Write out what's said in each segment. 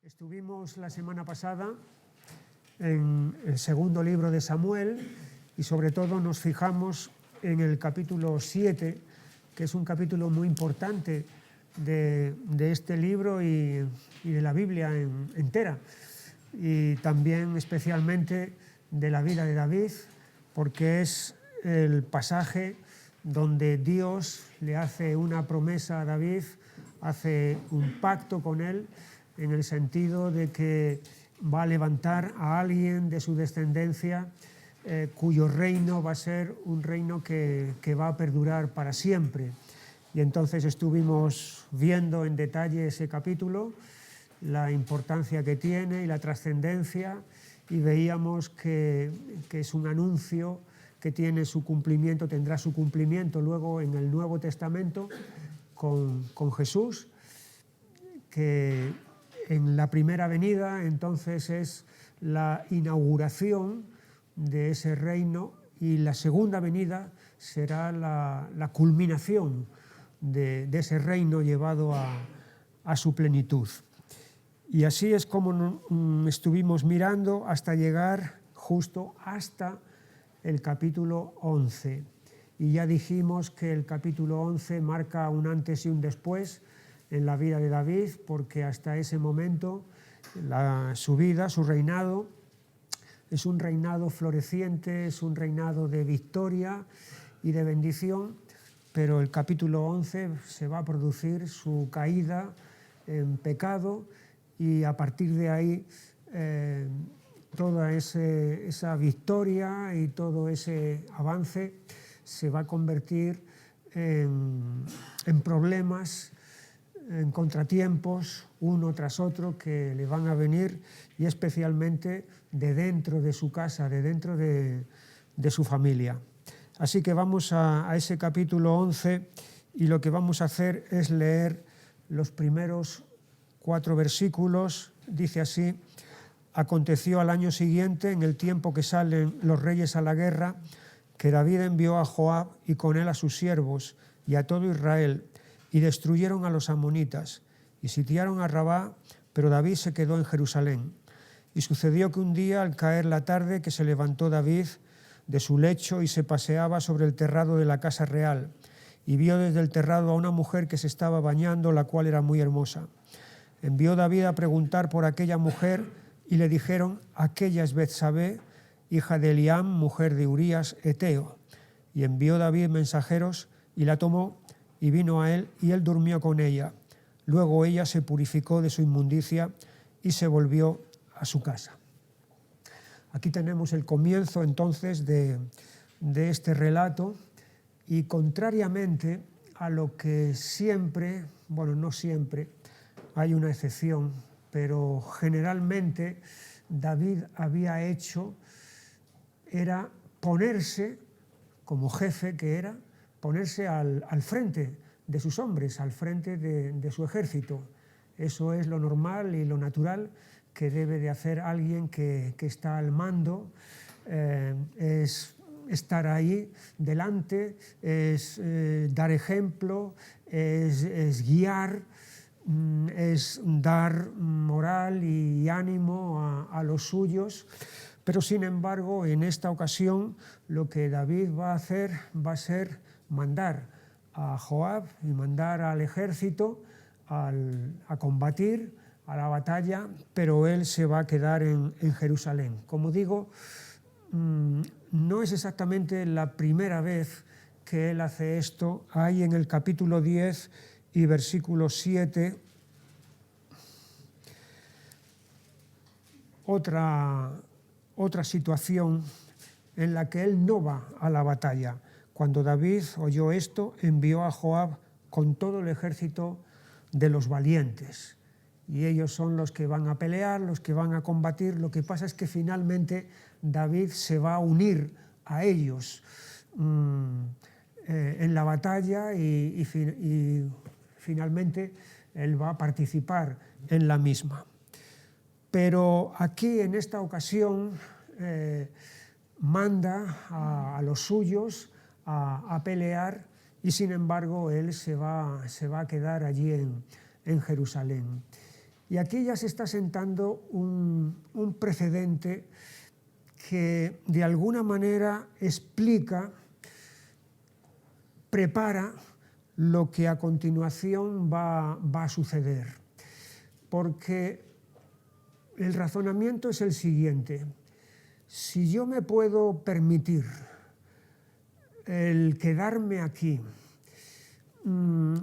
Estuvimos la semana pasada en el segundo libro de Samuel y sobre todo nos fijamos en el capítulo 7, que es un capítulo muy importante de este libro y de la Biblia entera, y también especialmente de la vida de David, porque es el pasaje donde Dios le hace una promesa a David, hace un pacto con él, en el sentido de que va a levantar a alguien de su descendencia cuyo reino va a ser un reino que va a perdurar para siempre. Y entonces estuvimos viendo en detalle ese capítulo, la importancia que tiene y la trascendencia, y veíamos que es un anuncio que tiene su cumplimiento, tendrá su cumplimiento luego en el Nuevo Testamento con Jesús, que en la primera venida entonces es la inauguración de ese reino, y la segunda venida será la culminación de ese reino llevado a su plenitud. Y así es como estuvimos mirando hasta llegar justo hasta el capítulo 11. Y ya dijimos que el capítulo 11 marca un antes y un después en la vida de David, porque hasta ese momento su vida, su reinado, es un reinado floreciente, es un reinado de victoria y de bendición, pero el capítulo 11 se va a producir su caída en pecado, y a partir de ahí toda esa victoria y todo ese avance se va a convertir en problemas, en contratiempos, uno tras otro, que le van a venir, y especialmente de dentro de su casa, de dentro de su familia. Así que vamos a ese capítulo 11, y lo que vamos a hacer es leer los primeros 4 versículos. Dice así: Aconteció al año siguiente, en el tiempo que salen los reyes a la guerra, que David envió a Joab y con él a sus siervos y a todo Israel, y destruyeron a los amonitas, y sitiaron a Rabá, pero David se quedó en Jerusalén. Y sucedió que un día, al caer la tarde, que se levantó David de su lecho y se paseaba sobre el terrado de la casa real, y vio desde el terrado a una mujer que se estaba bañando, la cual era muy hermosa. Envió David a preguntar por aquella mujer, y le dijeron: aquella es Betsabé, hija de Eliam, mujer de Urías Eteo. Y envió David mensajeros, y la tomó, y vino a él, y él durmió con ella. Luego ella se purificó de su inmundicia y se volvió a su casa. Aquí tenemos el comienzo entonces de este relato, y contrariamente a lo que siempre, bueno, no siempre, hay una excepción, pero generalmente David había hecho, era ponerse, como jefe que era, ponerse al frente de sus hombres, al frente de su ejército. Eso es lo normal y lo natural que debe de hacer alguien que está al mando, es estar ahí delante, es dar ejemplo, es guiar, es dar moral y ánimo a los suyos. Pero sin embargo, en esta ocasión, lo que David va a hacer va a ser mandar a Joab y mandar al ejército a combatir, a la batalla, pero él se va a quedar en Jerusalén. Como digo, no es exactamente la primera vez que él hace esto. Hay en el capítulo 10 y versículo 7 otra situación en la que él no va a la batalla. Cuando David oyó esto, envió a Joab con todo el ejército de los valientes, y ellos son los que van a pelear, los que van a combatir. Lo que pasa es que finalmente David se va a unir a ellos en la batalla, y finalmente él va a participar en la misma. Pero aquí, en esta ocasión, manda a los suyos a pelear, y sin embargo él se va a quedar allí en Jerusalén. Y aquí ya se está sentando un precedente que de alguna manera explica, prepara lo que a continuación va a suceder. Porque el razonamiento es el siguiente: si yo me puedo permitir el quedarme aquí,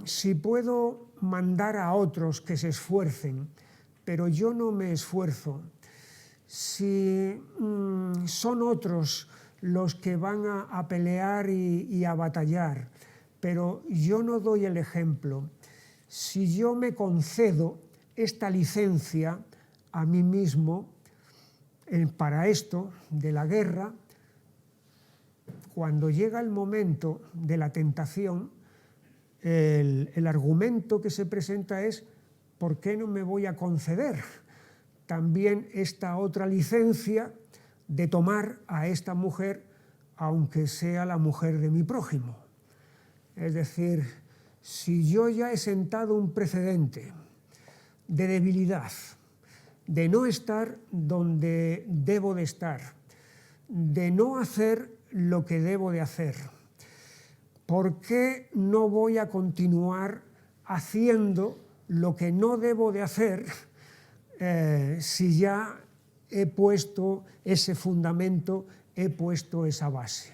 si puedo mandar a otros que se esfuercen, pero yo no me esfuerzo, si son otros los que van a pelear y a batallar, pero yo no doy el ejemplo, si yo me concedo esta licencia a mí mismo para esto de la guerra, cuando llega el momento de la tentación, el argumento que se presenta es: ¿por qué no me voy a conceder también esta otra licencia de tomar a esta mujer, aunque sea la mujer de mi prójimo? Es decir, si yo ya he sentado un precedente de debilidad, de no estar donde debo de estar, de no hacer lo que debo de hacer, ¿por qué no voy a continuar haciendo lo que no debo de hacer si ya he puesto ese fundamento, he puesto esa base?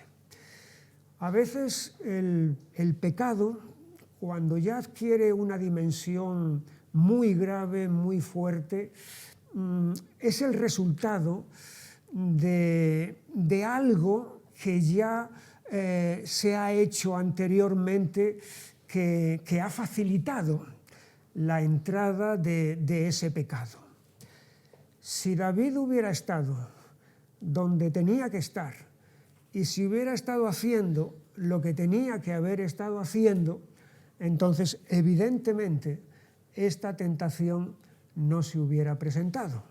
A veces el pecado, cuando ya adquiere una dimensión muy grave, muy fuerte, es el resultado de algo que ya se ha hecho anteriormente, que ha facilitado la entrada de ese pecado. Si David hubiera estado donde tenía que estar y si hubiera estado haciendo lo que tenía que haber estado haciendo, entonces evidentemente esta tentación no se hubiera presentado.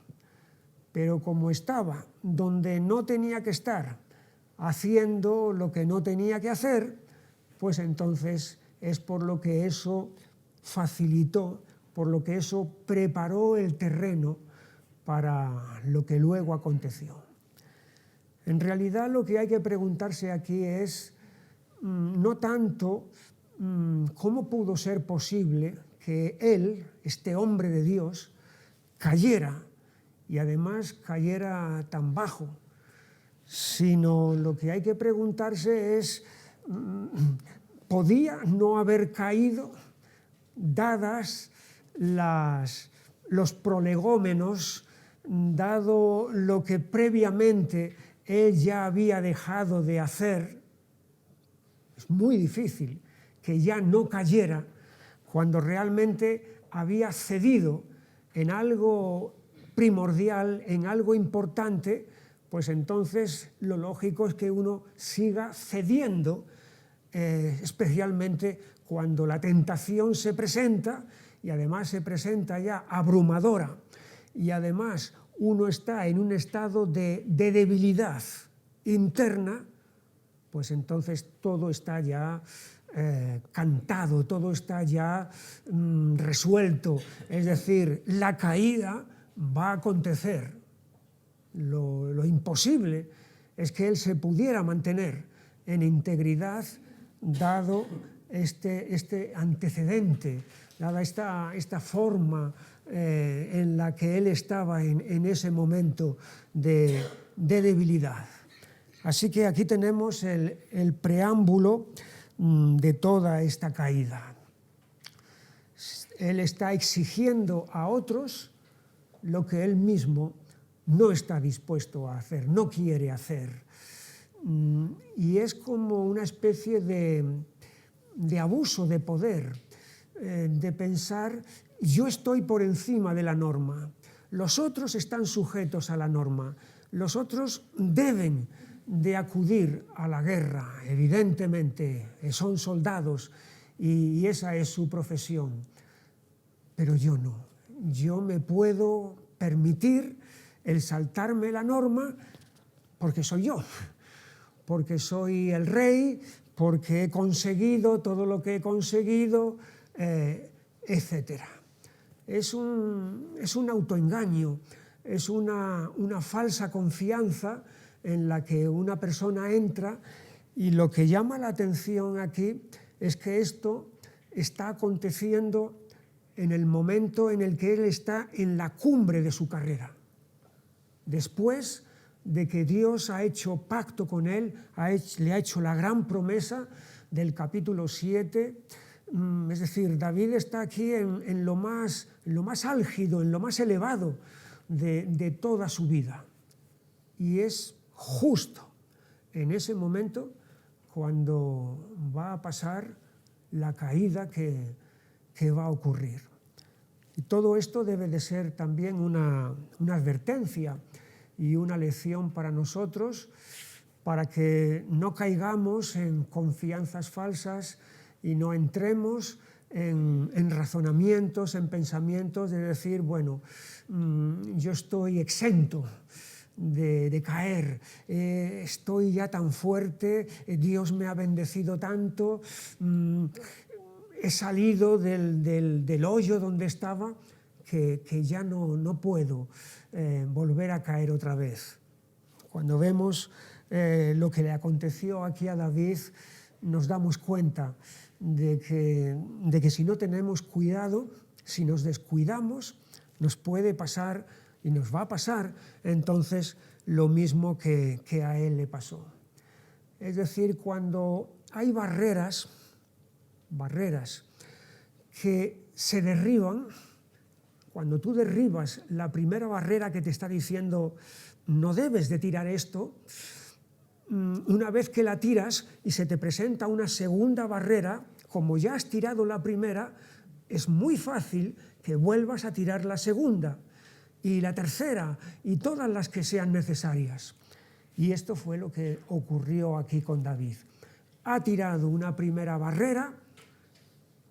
Pero como estaba donde no tenía que estar, haciendo lo que no tenía que hacer, pues entonces es por lo que eso facilitó, por lo que eso preparó el terreno para lo que luego aconteció. En realidad lo que hay que preguntarse aquí es no tanto cómo pudo ser posible que él, este hombre de Dios, cayera, y además cayera tan bajo, sino lo que hay que preguntarse es, ¿podía no haber caído dadas los prolegómenos, dado lo que previamente él ya había dejado de hacer? Es muy difícil que ya no cayera cuando realmente había cedido en algo primordial, en algo importante. Pues entonces lo lógico es que uno siga cediendo, especialmente cuando la tentación se presenta, y además se presenta ya abrumadora, y además uno está en un estado de debilidad interna, pues entonces todo está ya cantado, todo está ya resuelto. Es decir, la caída va a acontecer. Lo imposible es que él se pudiera mantener en integridad dado este antecedente, dada esta forma en la que él estaba en ese momento de debilidad. Así que aquí tenemos el preámbulo de toda esta caída. Él está exigiendo a otros lo que él mismo no está dispuesto a hacer, no quiere hacer. Y es como una especie de abuso de poder, de pensar: yo estoy por encima de la norma, los otros están sujetos a la norma, los otros deben de acudir a la guerra, evidentemente, son soldados y esa es su profesión, pero yo no, yo me puedo permitir el saltarme la norma porque soy yo, porque soy el rey, porque he conseguido todo lo que he conseguido, etc. es un autoengaño, es una falsa confianza en la que una persona entra, y lo que llama la atención aquí es que esto está aconteciendo en el momento en el que él está en la cumbre de su carrera. Después de que Dios ha hecho pacto con él, le ha hecho la gran promesa del capítulo 7, es decir, David está aquí en lo más álgido, en lo más elevado de toda su vida. Y es justo en ese momento cuando va a pasar la caída que va a ocurrir. Y todo esto debe de ser también una advertencia y una lección para nosotros, para que no caigamos en confianzas falsas y no entremos en razonamientos, en pensamientos de decir, bueno, yo estoy exento de caer, estoy ya tan fuerte, Dios me ha bendecido tanto, he salido del hoyo donde estaba, que ya no puedo volver a caer otra vez. Cuando vemos lo que le aconteció aquí a David, nos damos cuenta de que si no tenemos cuidado, si nos descuidamos, nos puede pasar y nos va a pasar entonces lo mismo que a él le pasó. Es decir, cuando hay barreras que se derriban, cuando tú derribas la primera barrera que te está diciendo no debes de tirar esto, una vez que la tiras y se te presenta una segunda barrera, como ya has tirado la primera, es muy fácil que vuelvas a tirar la segunda y la tercera y todas las que sean necesarias. Y esto fue lo que ocurrió aquí con David. Ha tirado una primera barrera,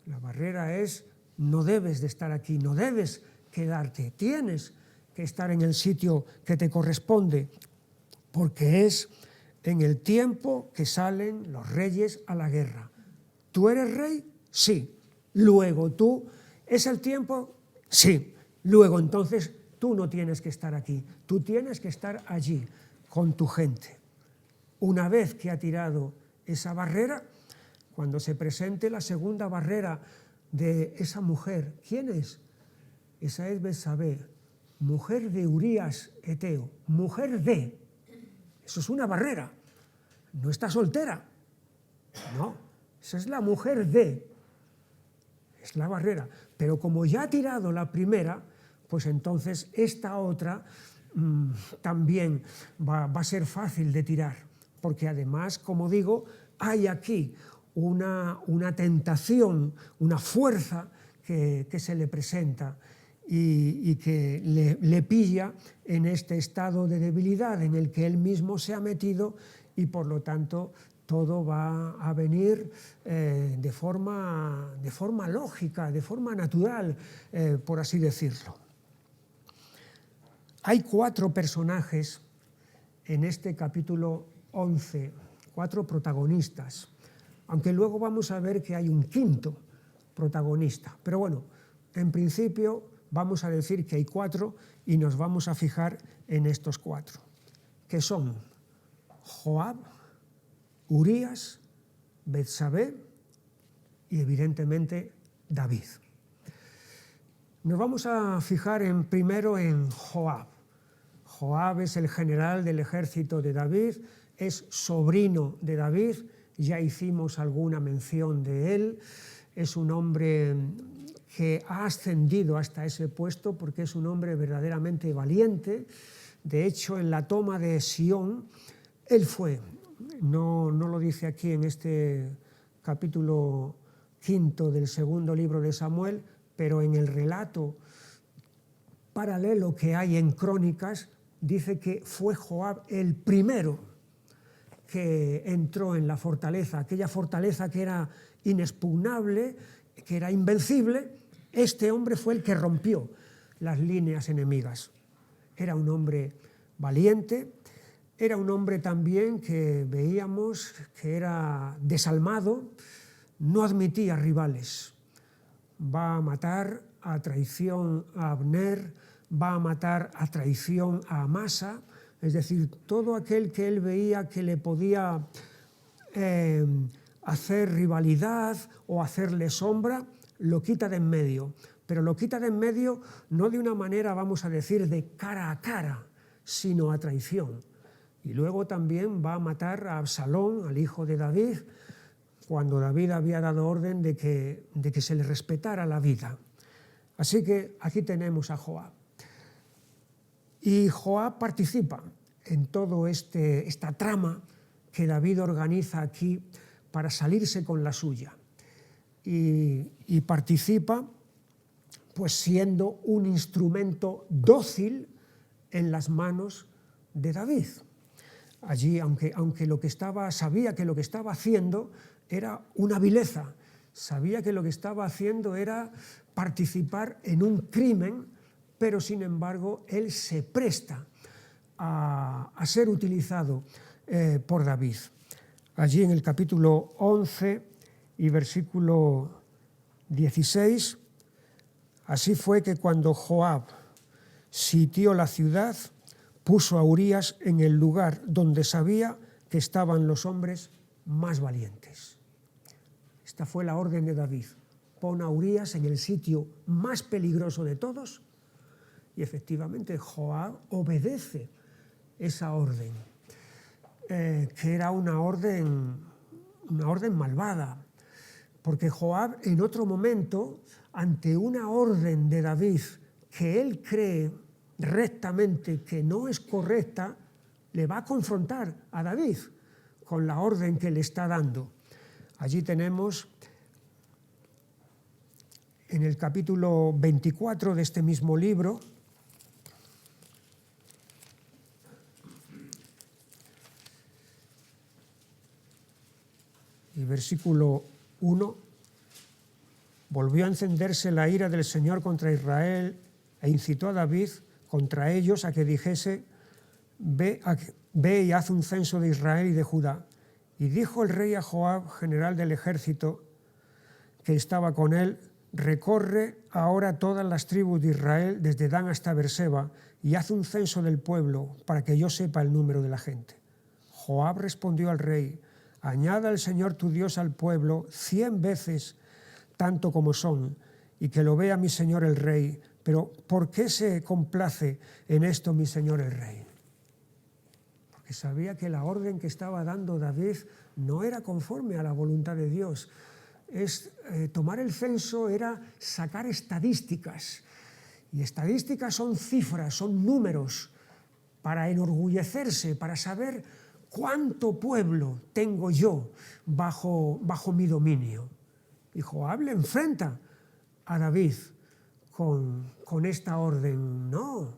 la barrera es no debes de estar aquí, no debes quedarte, tienes que estar en el sitio que te corresponde, porque es en el tiempo que salen los reyes a la guerra. ¿Tú eres rey? Sí. Luego tú, ¿es el tiempo? Sí. Luego entonces tú no tienes que estar aquí, tú tienes que estar allí con tu gente. Una vez que ha tirado esa barrera, cuando se presente la segunda barrera de esa mujer, ¿quién es? Esa es Betsabé, mujer de Urías Eteo, mujer de. Eso es una barrera. No está soltera. No, esa es la mujer de. Es la barrera. Pero como ya ha tirado la primera, pues entonces esta otra también va a ser fácil de tirar. Porque además, como digo, hay aquí una tentación, una fuerza que se le presenta y que le pilla en este estado de debilidad en el que él mismo se ha metido, y por lo tanto todo va a venir de forma lógica, de forma natural, por así decirlo. Hay 4 personajes en este capítulo 11, 4 protagonistas, aunque luego vamos a ver que hay un 5º protagonista. Pero bueno, en principio vamos a decir que hay 4 y nos vamos a fijar en estos 4, que son Joab, Urías, Betsabé y evidentemente David. Nos vamos a fijar primero en Joab. Joab es el general del ejército de David, es sobrino de David, ya hicimos alguna mención de él, es un hombre que ha ascendido hasta ese puesto porque es un hombre verdaderamente valiente. De hecho, en la toma de Sión, él fue, no lo dice aquí en este capítulo 5 del segundo libro de Samuel, pero en el relato paralelo que hay en Crónicas, dice que fue Joab el primero que entró en la fortaleza, aquella fortaleza que era inexpugnable, que era invencible. Este hombre fue el que rompió las líneas enemigas. Era un hombre valiente, era un hombre también que veíamos que era desalmado, no admitía rivales. Va a matar a traición a Abner, va a matar a traición a Amasa, es decir, todo aquel que él veía que le podía hacer rivalidad o hacerle sombra, lo quita de en medio. Pero lo quita de en medio no de una manera, vamos a decir, de cara a cara, sino a traición. Y luego también va a matar a Absalón, al hijo de David, cuando David había dado orden de que se le respetara la vida. Así que aquí tenemos a Joab. Y Joab participa en toda esta trama que David organiza aquí para salirse con la suya. Y participa pues siendo un instrumento dócil en las manos de David. Allí, aunque sabía que lo que estaba haciendo era una vileza, sabía que lo que estaba haciendo era participar en un crimen, pero sin embargo él se presta a ser utilizado por David. Allí en el capítulo 11 y versículo 16, así fue que cuando Joab sitió la ciudad, puso a Urías en el lugar donde sabía que estaban los hombres más valientes. Esta fue la orden de David. Pon a Urías en el sitio más peligroso de todos, y efectivamente Joab obedece esa orden, que era una orden malvada, porque Joab en otro momento, ante una orden de David que él cree rectamente que no es correcta, le va a confrontar a David con la orden que le está dando. Allí tenemos en el capítulo 24 de este mismo libro, y versículo 1, volvió a encenderse la ira del Señor contra Israel e incitó a David contra ellos a que dijese, ve y haz un censo de Israel y de Judá. Y dijo el rey a Joab, general del ejército que estaba con él, recorre ahora todas las tribus de Israel, desde Dan hasta Beerseba, y haz un censo del pueblo, para que yo sepa el número de la gente. Joab respondió al rey, añada el Señor tu Dios al pueblo 100 veces tanto como son, y que lo vea mi señor el rey. Pero ¿por qué se complace en esto mi señor el rey? Porque sabía que la orden que estaba dando David no era conforme a la voluntad de Dios. Tomar el censo era sacar estadísticas, y estadísticas son cifras, son números, para enorgullecerse, para saber cuánto pueblo tengo yo bajo mi dominio. Y Joab le enfrenta a David con esta orden. No,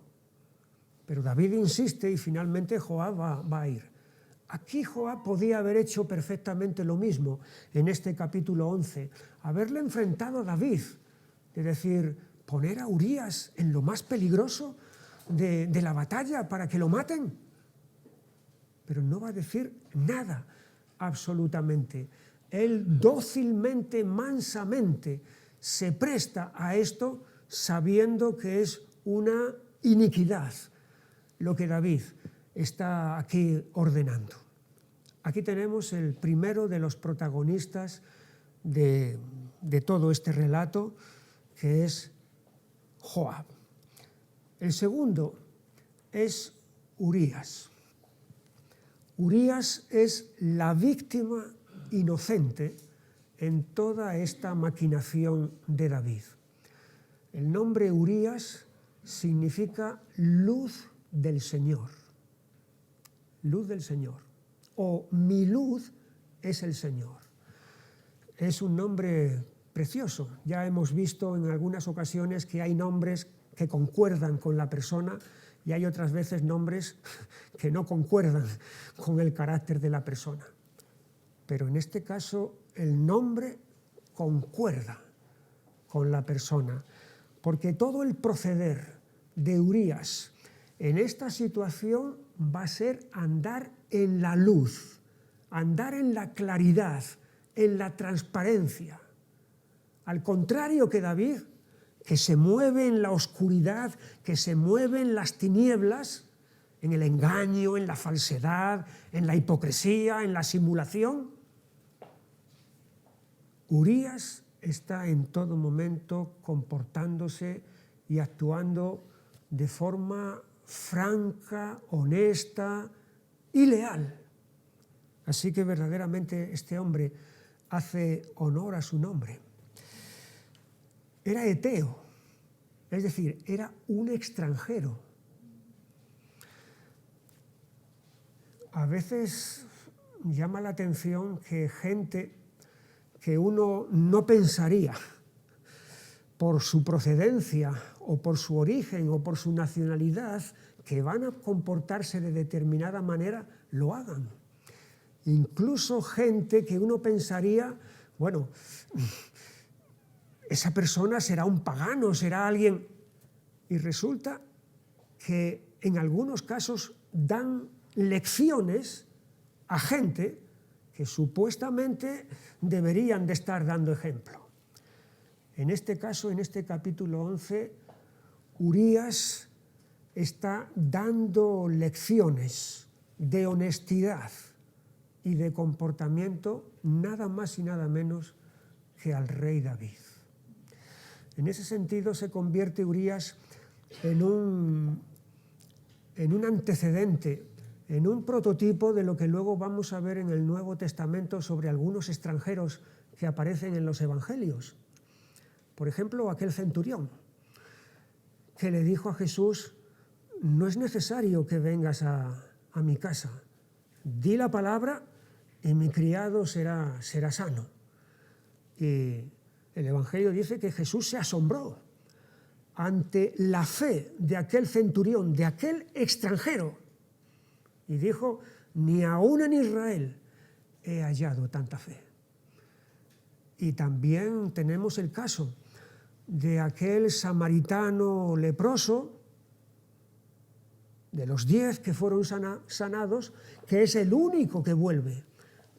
pero David insiste y finalmente Joab va a ir. Aquí Joab podía haber hecho perfectamente lo mismo en este capítulo 11, haberle enfrentado a David, es decir, poner a Urías en lo más peligroso de la batalla para que lo maten. Pero no va a decir nada, absolutamente. Él dócilmente, mansamente, se presta a esto sabiendo que es una iniquidad lo que David está aquí ordenando. Aquí tenemos el primero de los protagonistas de todo este relato, que es Joab. El segundo es Urías. Urías es la víctima inocente en toda esta maquinación de David. El nombre Urías significa luz del Señor. Luz del Señor. O mi luz es el Señor. Es un nombre precioso. Ya hemos visto en algunas ocasiones que hay nombres que concuerdan con la persona y hay otras veces nombres que no concuerdan con el carácter de la persona. Pero en este caso el nombre concuerda con la persona, porque todo el proceder de Urías en esta situación va a ser andar en la luz, andar en la claridad, en la transparencia. Al contrario que David, que se mueve en la oscuridad, que se mueve en las tinieblas, en el engaño, en la falsedad, en la hipocresía, en la simulación. Urías está en todo momento comportándose y actuando de forma franca, honesta y leal. Así que verdaderamente este hombre hace honor a su nombre. Era eteo, es decir, era un extranjero. A veces llama la atención que gente que uno no pensaría por su procedencia o por su origen o por su nacionalidad que van a comportarse de determinada manera, lo hagan. Incluso gente que uno pensaría, bueno, esa persona será un pagano, será alguien. Y resulta que en algunos casos dan lecciones a gente que supuestamente deberían de estar dando ejemplo. En este caso, en este capítulo 11, Urías está dando lecciones de honestidad y de comportamiento nada más y nada menos que al rey David. En ese sentido se convierte Urías en un antecedente, en un prototipo de lo que luego vamos a ver en el Nuevo Testamento sobre algunos extranjeros que aparecen en los Evangelios. Por ejemplo, aquel centurión que le dijo a Jesús: no es necesario que vengas a mi casa, di la palabra y mi criado será sano. Y el Evangelio dice que Jesús se asombró ante la fe de aquel centurión, de aquel extranjero, y dijo: ni aún en Israel he hallado tanta fe. Y también tenemos el caso de aquel samaritano leproso, de los 10 que fueron sanados, que es el único que vuelve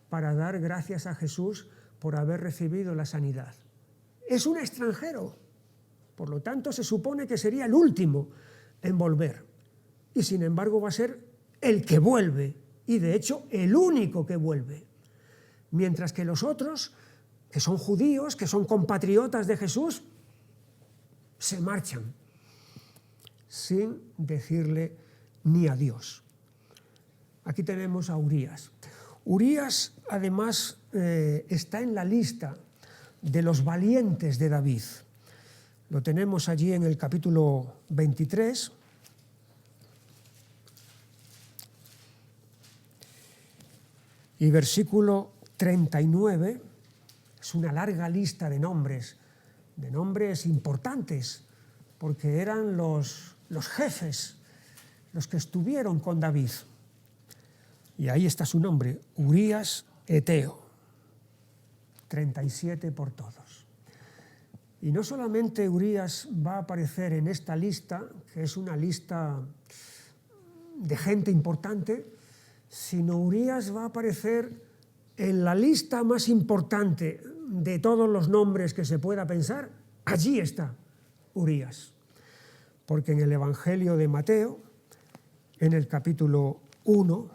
para dar gracias a Jesús por haber recibido la sanidad. Es un extranjero, por lo tanto se supone que sería el último en volver, y sin embargo va a ser el que vuelve, y de hecho el único que vuelve, mientras que los otros, que son judíos, que son compatriotas de Jesús, se marchan sin decirle ni adiós. Aquí tenemos a Urías. Urías, además, está en la lista de los valientes de David. Lo tenemos allí en el capítulo 23. Y versículo 39, es una larga lista de nombres importantes, porque eran los jefes, los que estuvieron con David. Y ahí está su nombre, Urías eteo, 37 por todos. Y no solamente Urías va a aparecer en esta lista, que es una lista de gente importante, sino Urías va a aparecer en la lista más importante de todos los nombres que se pueda pensar. Allí está Urías, porque en el Evangelio de Mateo, en el capítulo 1,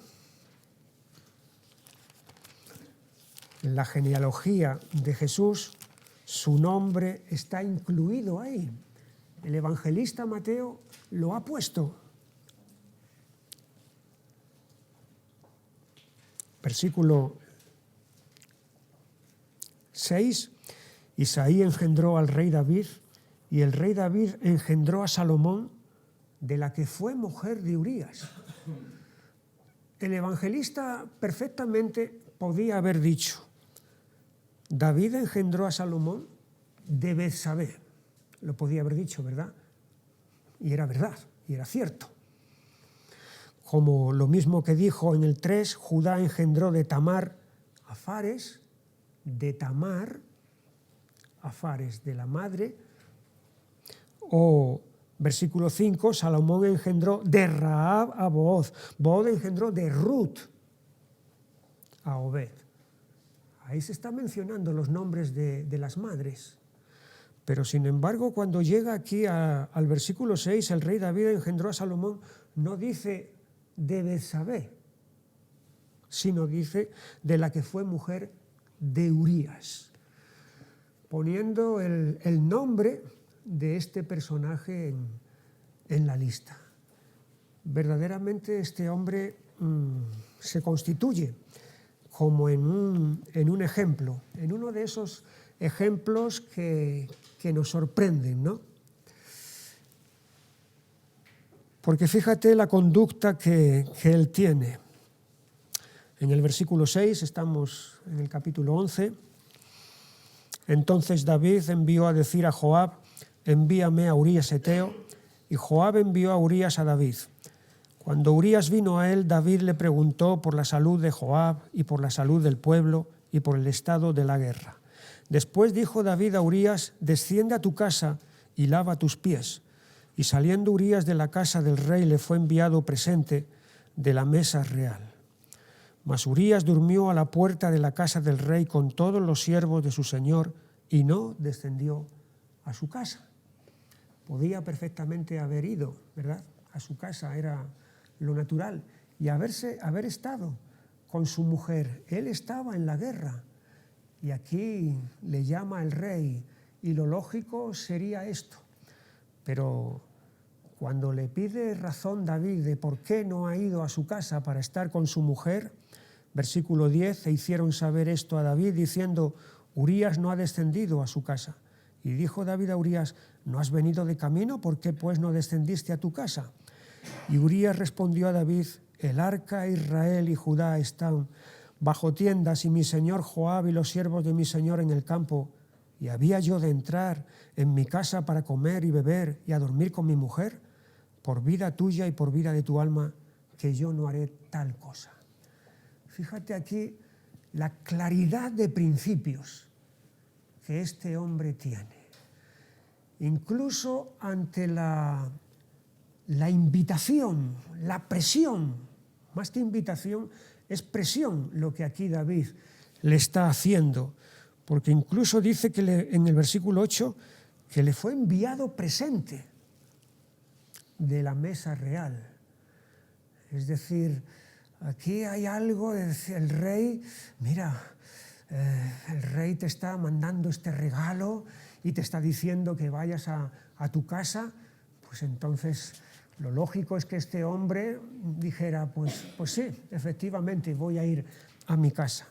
en la genealogía de Jesús, su nombre está incluido ahí. El evangelista Mateo lo ha puesto. Versículo 6, Isaí engendró al rey David, y el rey David engendró a Salomón, de la que fue mujer de Urías. El evangelista perfectamente podía haber dicho: David engendró a Salomón de Betsabé. Lo podía haber dicho, ¿verdad? Y era verdad, y era cierto. Como lo mismo que dijo en el 3, Judá engendró de Tamar a Fares, de Tamar a Fares, de la madre. O versículo 5, Salomón engendró de Rahab a Booz. Booz engendró de Ruth a Obed. Ahí se están mencionando los nombres de las madres. Pero sin embargo, cuando llega aquí al versículo 6, el rey David engendró a Salomón, no dice de Betsabé, sino dice de la que fue mujer de Urías, poniendo el nombre de este personaje en la lista. Verdaderamente este hombre se constituye como en un ejemplo, en uno de esos ejemplos que nos sorprenden, ¿no? Porque fíjate la conducta que él tiene. En el versículo 6, estamos en el capítulo 11. Entonces David envió a decir a Joab: envíame a Urías Eteo, y Joab envió a Urías a David. Cuando Urías vino a él, David le preguntó por la salud de Joab y por la salud del pueblo y por el estado de la guerra. Después dijo David a Urías: desciende a tu casa y lava tus pies. Y saliendo Urías de la casa del rey, le fue enviado presente de la mesa real. Mas Urías durmió a la puerta de la casa del rey con todos los siervos de su señor y no descendió a su casa. Podía perfectamente haber ido, ¿verdad?, a su casa, era lo natural, y haber estado con su mujer. Él estaba en la guerra y aquí le llama el rey, y lo lógico sería esto. Pero cuando le pide razón David de por qué no ha ido a su casa para estar con su mujer, versículo 10, e hicieron saber esto a David diciendo: Urías no ha descendido a su casa. Y dijo David a Urías: ¿no has venido de camino? ¿Por qué pues no descendiste a tu casa? Y Urías respondió a David: el arca, Israel y Judá están bajo tiendas, y mi señor Joab y los siervos de mi señor en el campo. ¿Y había yo de entrar en mi casa para comer y beber y a dormir con mi mujer? Por vida tuya y por vida de tu alma, que yo no haré tal cosa. Fíjate aquí la claridad de principios que este hombre tiene. Incluso ante la invitación, la presión, más que invitación, es presión lo que aquí David le está haciendo, porque incluso dice que en el versículo 8 que le fue enviado presente de la mesa real. Es decir, aquí hay algo de decir, el rey, mira, el rey te está mandando este regalo y te está diciendo que vayas a tu casa. Pues entonces lo lógico es que este hombre dijera, pues sí, efectivamente voy a ir a mi casa.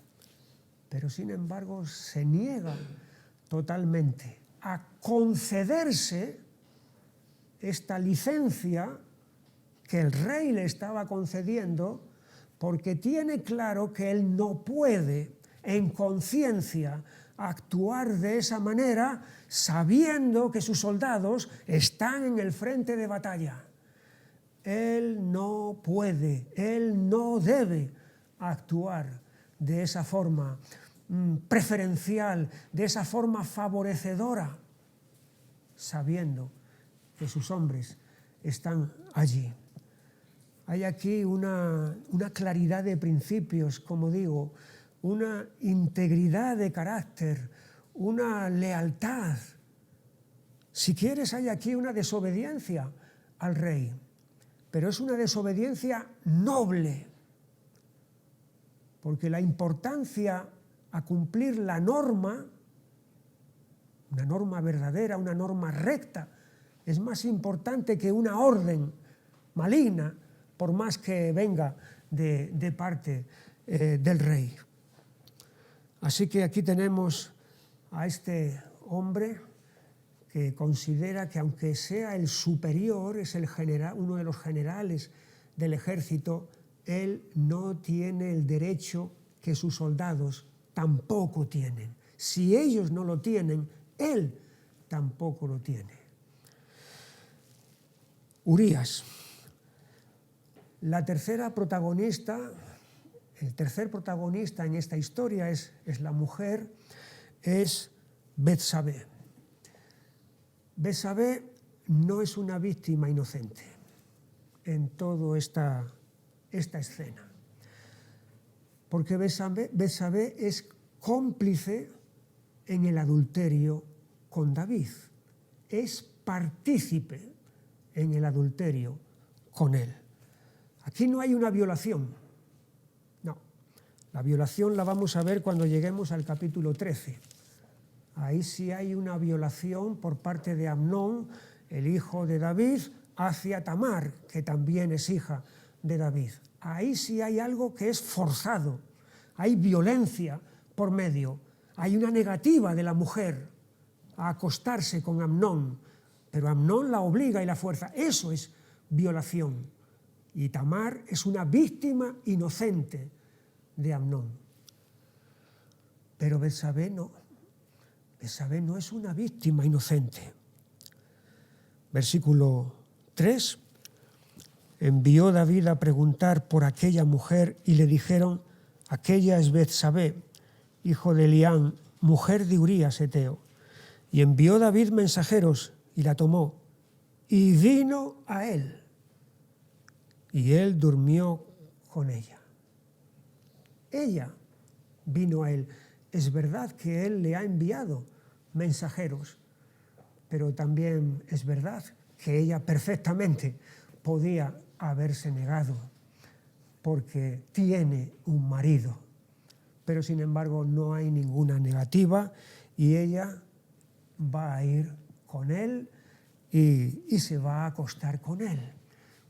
Pero sin embargo se niega totalmente a concederse esta licencia que el rey le estaba concediendo, porque tiene claro que él no puede en conciencia actuar de esa manera sabiendo que sus soldados están en el frente de batalla. Él no puede, él no debe actuar de esa forma preferencial, de esa forma favorecedora, sabiendo que sus hombres están allí. Hay aquí una claridad de principios, como digo, una integridad de carácter, una lealtad. Si quieres, hay aquí una desobediencia al rey, pero es una desobediencia noble, porque la importancia a cumplir la norma, una norma verdadera, una norma recta, es más importante que una orden maligna, por más que venga de parte del rey. Así que aquí tenemos a este hombre que considera que aunque sea el superior, es el general, uno de los generales del ejército, él no tiene el derecho que sus soldados tampoco tienen. Si ellos no lo tienen, él tampoco lo tiene. Urías. La tercera protagonista, el tercer protagonista en esta historia es la mujer, es Betsabé. Betsabé no es una víctima inocente en toda esta escena, porque Betsabé es cómplice en el adulterio con David, es partícipe en el adulterio con él. Aquí no hay una violación. No, la violación la vamos a ver cuando lleguemos al capítulo 13. Ahí sí hay una violación por parte de Amnón, el hijo de David, hacia Tamar, que también es hija de David. Ahí sí hay algo que es forzado, hay violencia por medio, hay una negativa de la mujer a acostarse con Amnón, pero Amnón la obliga y la fuerza. Eso es violación. Y Tamar es una víctima inocente de Amnón. Pero Betsabé no. Betsabé no es una víctima inocente. Versículo 3. Envió David a preguntar por aquella mujer y le dijeron: aquella es Betsabé, hijo de Elián, mujer de Urías heteo. Y envió David mensajeros y la tomó y vino a él. Y él durmió con ella. Ella vino a él. Es verdad que él le ha enviado mensajeros, pero también es verdad que ella perfectamente podía haberse negado porque tiene un marido. Pero sin embargo no hay ninguna negativa y ella va a ir con él y se va a acostar con él.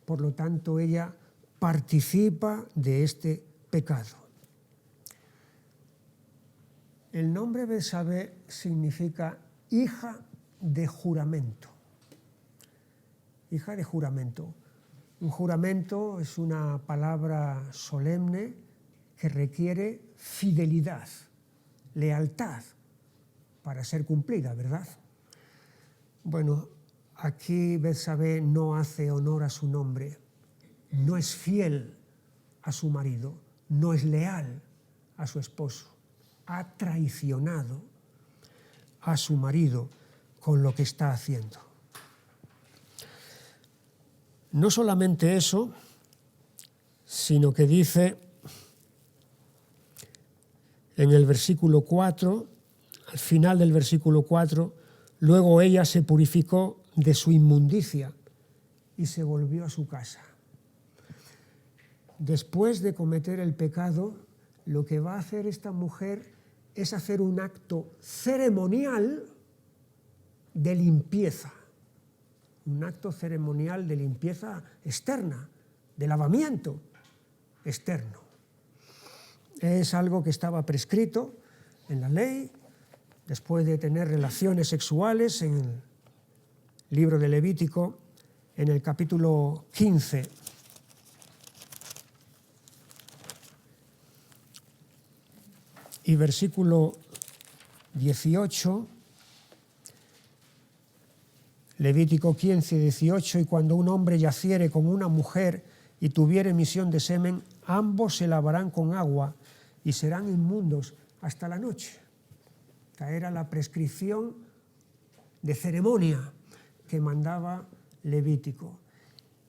Por lo tanto, ella participa de este pecado. El nombre Betsabé significa hija de juramento. Hija de juramento. Un juramento es una palabra solemne que requiere fidelidad, lealtad para ser cumplida, ¿verdad? Bueno, aquí Betsabé no hace honor a su nombre, no es fiel a su marido, no es leal a su esposo. Ha traicionado a su marido con lo que está haciendo. No solamente eso, sino que dice en el versículo 4, al final del versículo 4, luego ella se purificó de su inmundicia y se volvió a su casa. Después de cometer el pecado, lo que va a hacer esta mujer es hacer un acto ceremonial de limpieza. Un acto ceremonial de limpieza externa, de lavamiento externo. Es algo que estaba prescrito en la ley. Después de tener relaciones sexuales, en el libro de Levítico, en el capítulo 15, y versículo 18, Levítico 15, 18, y cuando un hombre yaciere con una mujer y tuviere emisión de semen, ambos se lavarán con agua y serán inmundos hasta la noche. Esta era la prescripción de ceremonia que mandaba Levítico.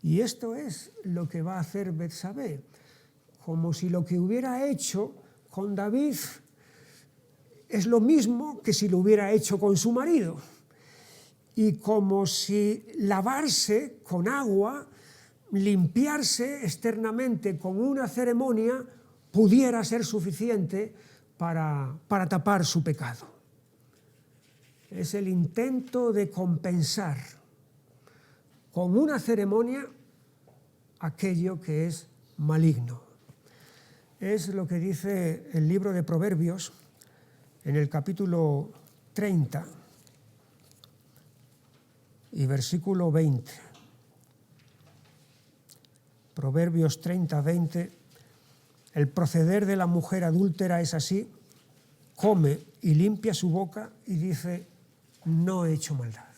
Y esto es lo que va a hacer Betsabé, como si lo que hubiera hecho con David es lo mismo que si lo hubiera hecho con su marido. Y como si lavarse con agua, limpiarse externamente con una ceremonia, pudiera ser suficiente para tapar su pecado. Es el intento de compensar con una ceremonia aquello que es maligno. Es lo que dice el libro de Proverbios en el capítulo 30 y versículo 20. Proverbios 30, 20. El proceder de la mujer adúltera es así: come y limpia su boca y dice: no he hecho maldad.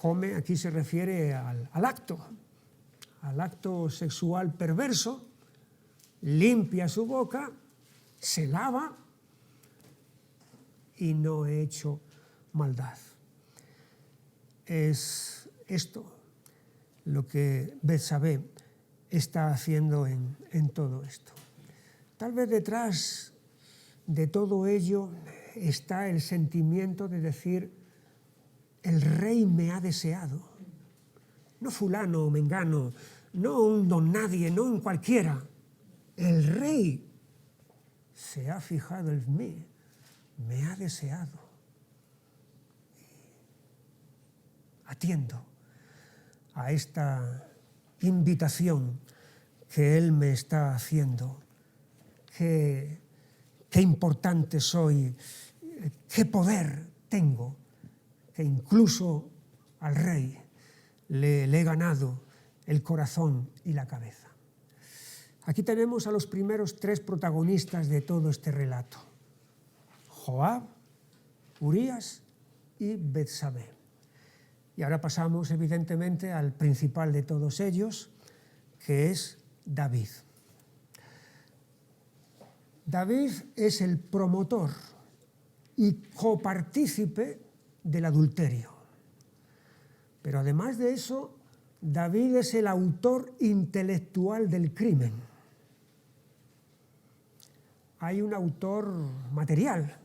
Come, aquí se refiere al acto sexual perverso, limpia su boca, se lava y no he hecho maldad. Es esto lo que Betsabé está haciendo en todo esto. Tal vez detrás de todo ello está el sentimiento de decir, el rey me ha deseado. No fulano o mengano, no un don nadie, no un cualquiera. El rey se ha fijado en mí, me ha deseado. Atiendo a esta invitación que él me está haciendo. Qué importante soy, qué poder tengo, que incluso al rey le he ganado el corazón y la cabeza. Aquí tenemos a los primeros 3 protagonistas de todo este relato: Joab, Urías y Betsabé. Y ahora pasamos evidentemente al principal de todos ellos, que es David. David es el promotor y copartícipe del adulterio. Pero además de eso, David es el autor intelectual del crimen. Hay un autor material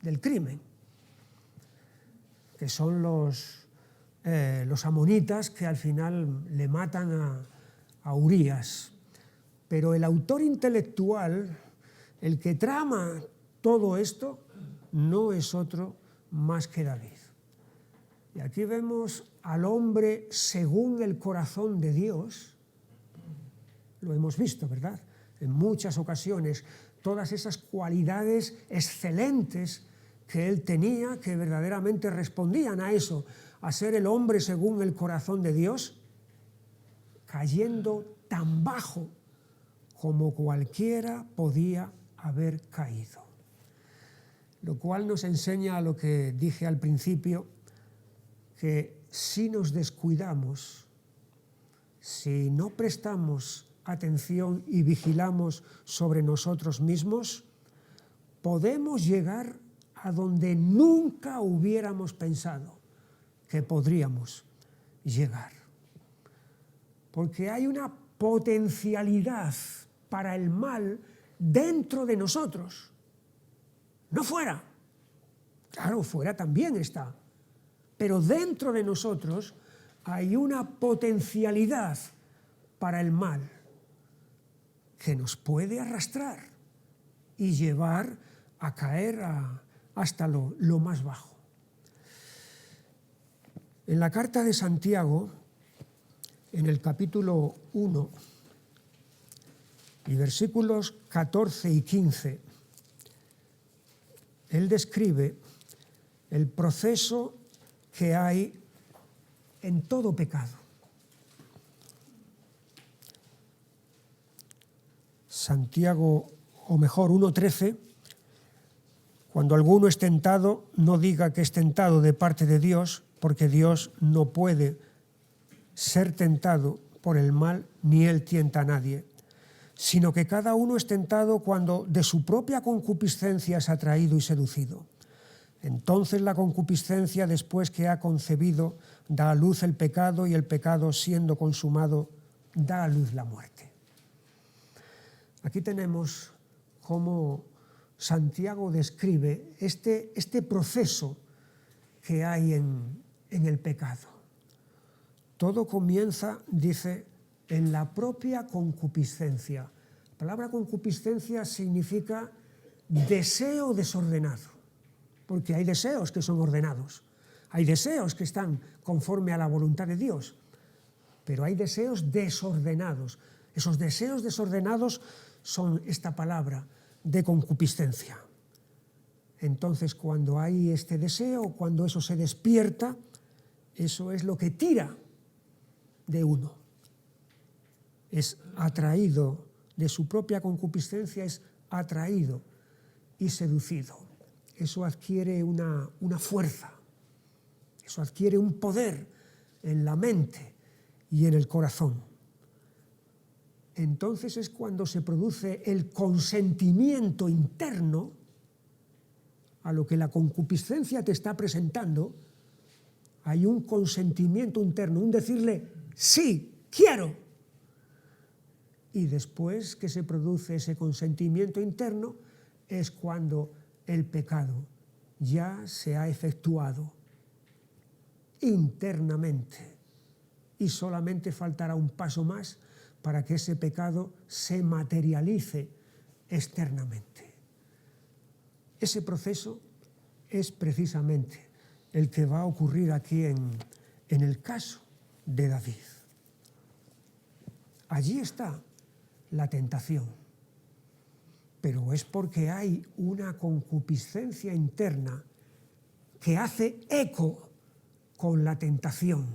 del crimen, que son los amonitas que al final le matan a Urías. Pero el autor intelectual, el que trama todo esto, no es otro más que David. Y aquí vemos al hombre según el corazón de Dios. Lo hemos visto, ¿verdad? En muchas ocasiones, todas esas cualidades excelentes que él tenía, que verdaderamente respondían a eso, a ser el hombre según el corazón de Dios, cayendo tan bajo como cualquiera podía haber caído. Lo cual nos enseña lo que dije al principio, que si nos descuidamos, si no prestamos atención y vigilamos sobre nosotros mismos, podemos llegar a donde nunca hubiéramos pensado que podríamos llegar. Porque hay una potencialidad para el mal dentro de nosotros, no fuera. Claro, fuera también está, pero dentro de nosotros hay una potencialidad para el mal que nos puede arrastrar y llevar a caer hasta lo más bajo. En la carta de Santiago, en el capítulo 1, y versículos 14 y 15, él describe el proceso que hay en todo pecado. Santiago, o mejor 1:13, cuando alguno es tentado, no diga que es tentado de parte de Dios, porque Dios no puede ser tentado por el mal, ni él tienta a nadie, sino que cada uno es tentado cuando de su propia concupiscencia es atraído y seducido. Entonces la concupiscencia, después que ha concebido, da a luz el pecado, y el pecado, siendo consumado, da a luz la muerte. Aquí tenemos cómo Santiago describe este proceso que hay en el pecado. Todo comienza, dice, en la propia concupiscencia. La palabra concupiscencia significa deseo desordenado, porque hay deseos que son ordenados, hay deseos que están conforme a la voluntad de Dios, pero hay deseos desordenados. Esos deseos desordenados son esta palabra de concupiscencia. Entonces, cuando hay este deseo, cuando eso se despierta, eso es lo que tira de uno. Es atraído de su propia concupiscencia, es atraído y seducido. Eso adquiere una fuerza, eso adquiere un poder en la mente y en el corazón. Entonces es cuando se produce el consentimiento interno a lo que la concupiscencia te está presentando. Hay un consentimiento interno, un decirle, sí, quiero. Y después que se produce ese consentimiento interno, es cuando el pecado ya se ha efectuado internamente y solamente faltará un paso más para que ese pecado se materialice externamente. Ese proceso es precisamente el que va a ocurrir aquí en el caso de David. Allí está la tentación, pero es porque hay una concupiscencia interna que hace eco con la tentación.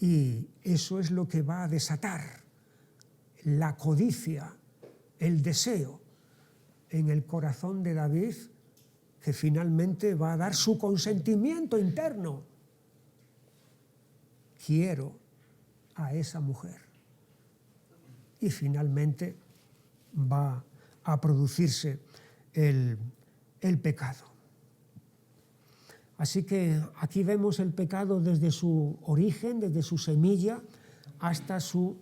Y eso es lo que va a desatar la codicia, el deseo en el corazón de David, que finalmente va a dar su consentimiento interno. Quiero a esa mujer. Y finalmente va a producirse el pecado. Así que aquí vemos el pecado desde su origen, desde su semilla, hasta su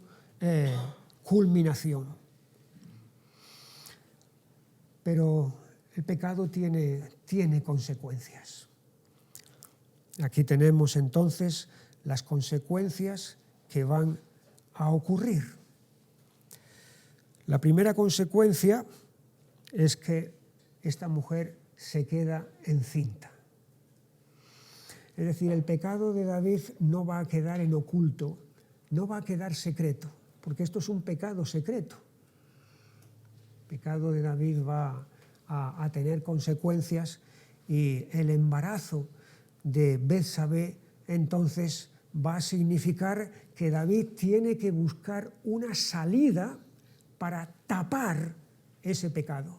culminación. Pero el pecado tiene consecuencias. Aquí tenemos entonces las consecuencias que van a ocurrir. La primera consecuencia es que esta mujer se queda encinta. Es decir, el pecado de David no va a quedar en oculto, no va a quedar secreto, porque esto es un pecado secreto. El pecado de David va a tener consecuencias y el embarazo de Betsabé entonces va a significar que David tiene que buscar una salida para tapar ese pecado,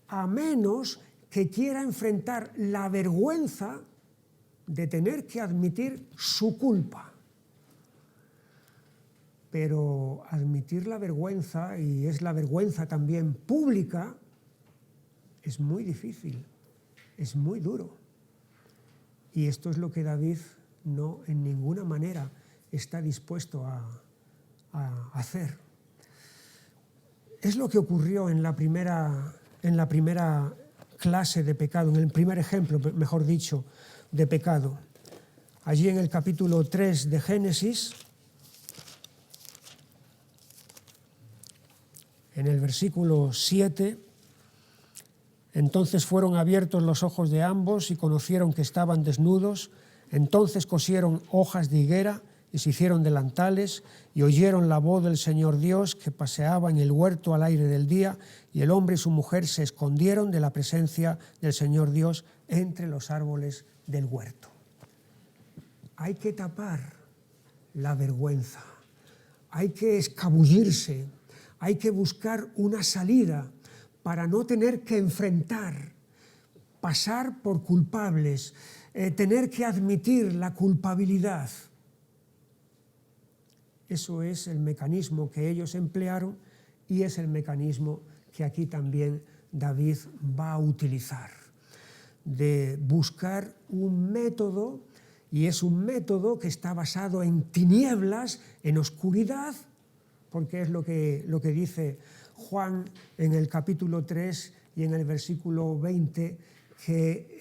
a menos que quiera enfrentar la vergüenza de tener que admitir su culpa. Pero admitir la vergüenza, y es la vergüenza también pública, es muy difícil, es muy duro. Y esto es lo que David no en ninguna manera está dispuesto a hacer. Es lo que ocurrió en la primera clase de pecado, en el primer ejemplo, mejor dicho, de pecado. Allí en el capítulo 3 de Génesis, en el versículo 7, entonces fueron abiertos los ojos de ambos y conocieron que estaban desnudos. Entonces cosieron hojas de higuera y se hicieron delantales y oyeron la voz del Señor Dios que paseaba en el huerto al aire del día, y el hombre y su mujer se escondieron de la presencia del Señor Dios entre los árboles del huerto. Hay que tapar la vergüenza, hay que escabullirse, hay que buscar una salida para no tener que enfrentar, pasar por culpables, tener que admitir la culpabilidad. Eso es el mecanismo que ellos emplearon y es el mecanismo que aquí también David va a utilizar, de buscar un método, y es un método que está basado en tinieblas, en oscuridad, porque es lo que dice Juan en el capítulo 3 y en el versículo 20, que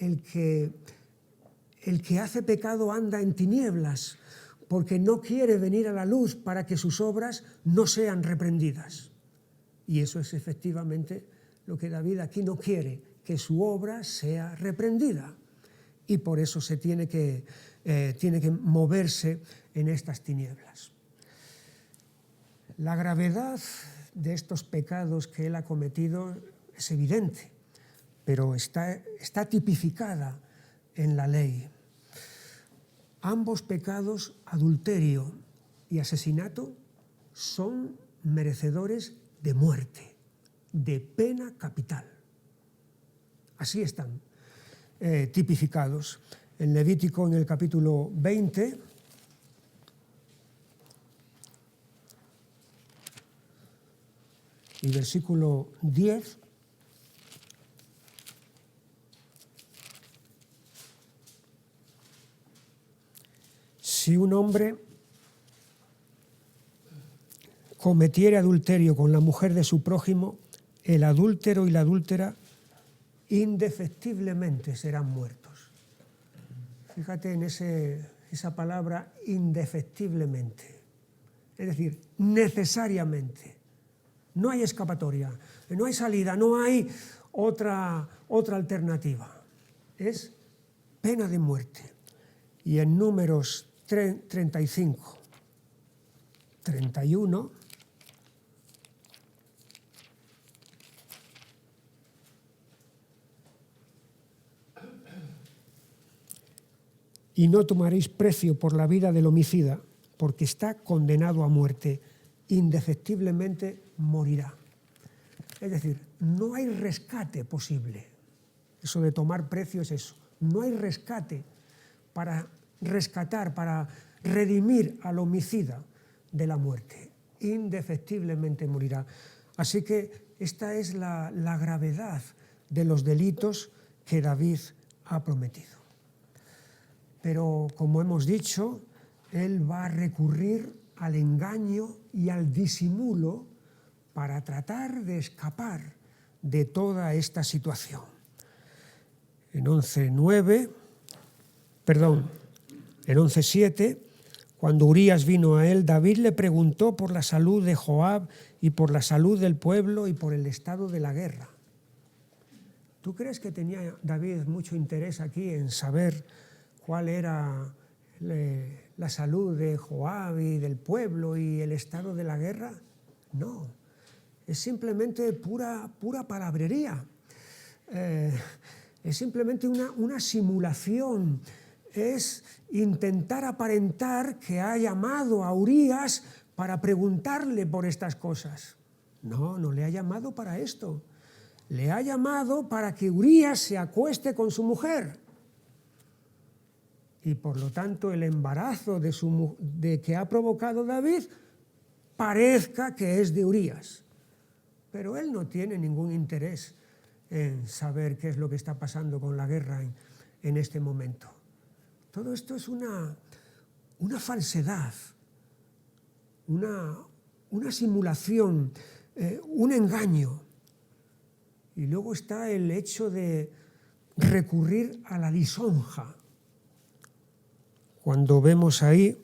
el que hace pecado anda en tinieblas, porque no quiere venir a la luz para que sus obras no sean reprendidas. Y eso es efectivamente lo que David aquí no quiere, que su obra sea reprendida. Y por eso se tiene que moverse en estas tinieblas. La gravedad de estos pecados que él ha cometido es evidente, pero está tipificada en la ley. Ambos pecados, adulterio y asesinato, son merecedores de muerte, de pena capital. Así están tipificados. En Levítico, en el capítulo 20, y versículo 10, si un hombre cometiere adulterio con la mujer de su prójimo, el adúltero y la adúltera indefectiblemente serán muertos. Fíjate en esa palabra indefectiblemente. Es decir, necesariamente. No hay escapatoria, no hay salida, no hay otra alternativa. Es pena de muerte. Y en Números 35, 31, y no tomaréis precio por la vida del homicida, porque está condenado a muerte, indefectiblemente morirá. Es decir, no hay rescate posible. Eso de tomar precio es eso. No hay rescate para rescatar, para redimir al homicida de la muerte. Indefectiblemente morirá. Así que esta es la gravedad de los delitos que David ha prometido. Pero, como hemos dicho, él va a recurrir al engaño y al disimulo para tratar de escapar de toda esta situación. En 11:7, cuando Urías vino a él, David le preguntó por la salud de Joab y por la salud del pueblo y por el estado de la guerra. ¿Tú crees que tenía David mucho interés aquí en saber cuál era la salud de Joab y del pueblo y el estado de la guerra? No, es simplemente pura palabrería. Es simplemente una simulación. Es intentar aparentar que ha llamado a Urías para preguntarle por estas cosas. No, no le ha llamado para esto. Le ha llamado para que Urías se acueste con su mujer. Y por lo tanto el embarazo de que ha provocado David parezca que es de Urías. Pero él no tiene ningún interés en saber qué es lo que está pasando con la guerra en este momento. Todo esto es una falsedad, una simulación, un engaño. Y luego está el hecho de recurrir a la lisonja. Cuando vemos ahí,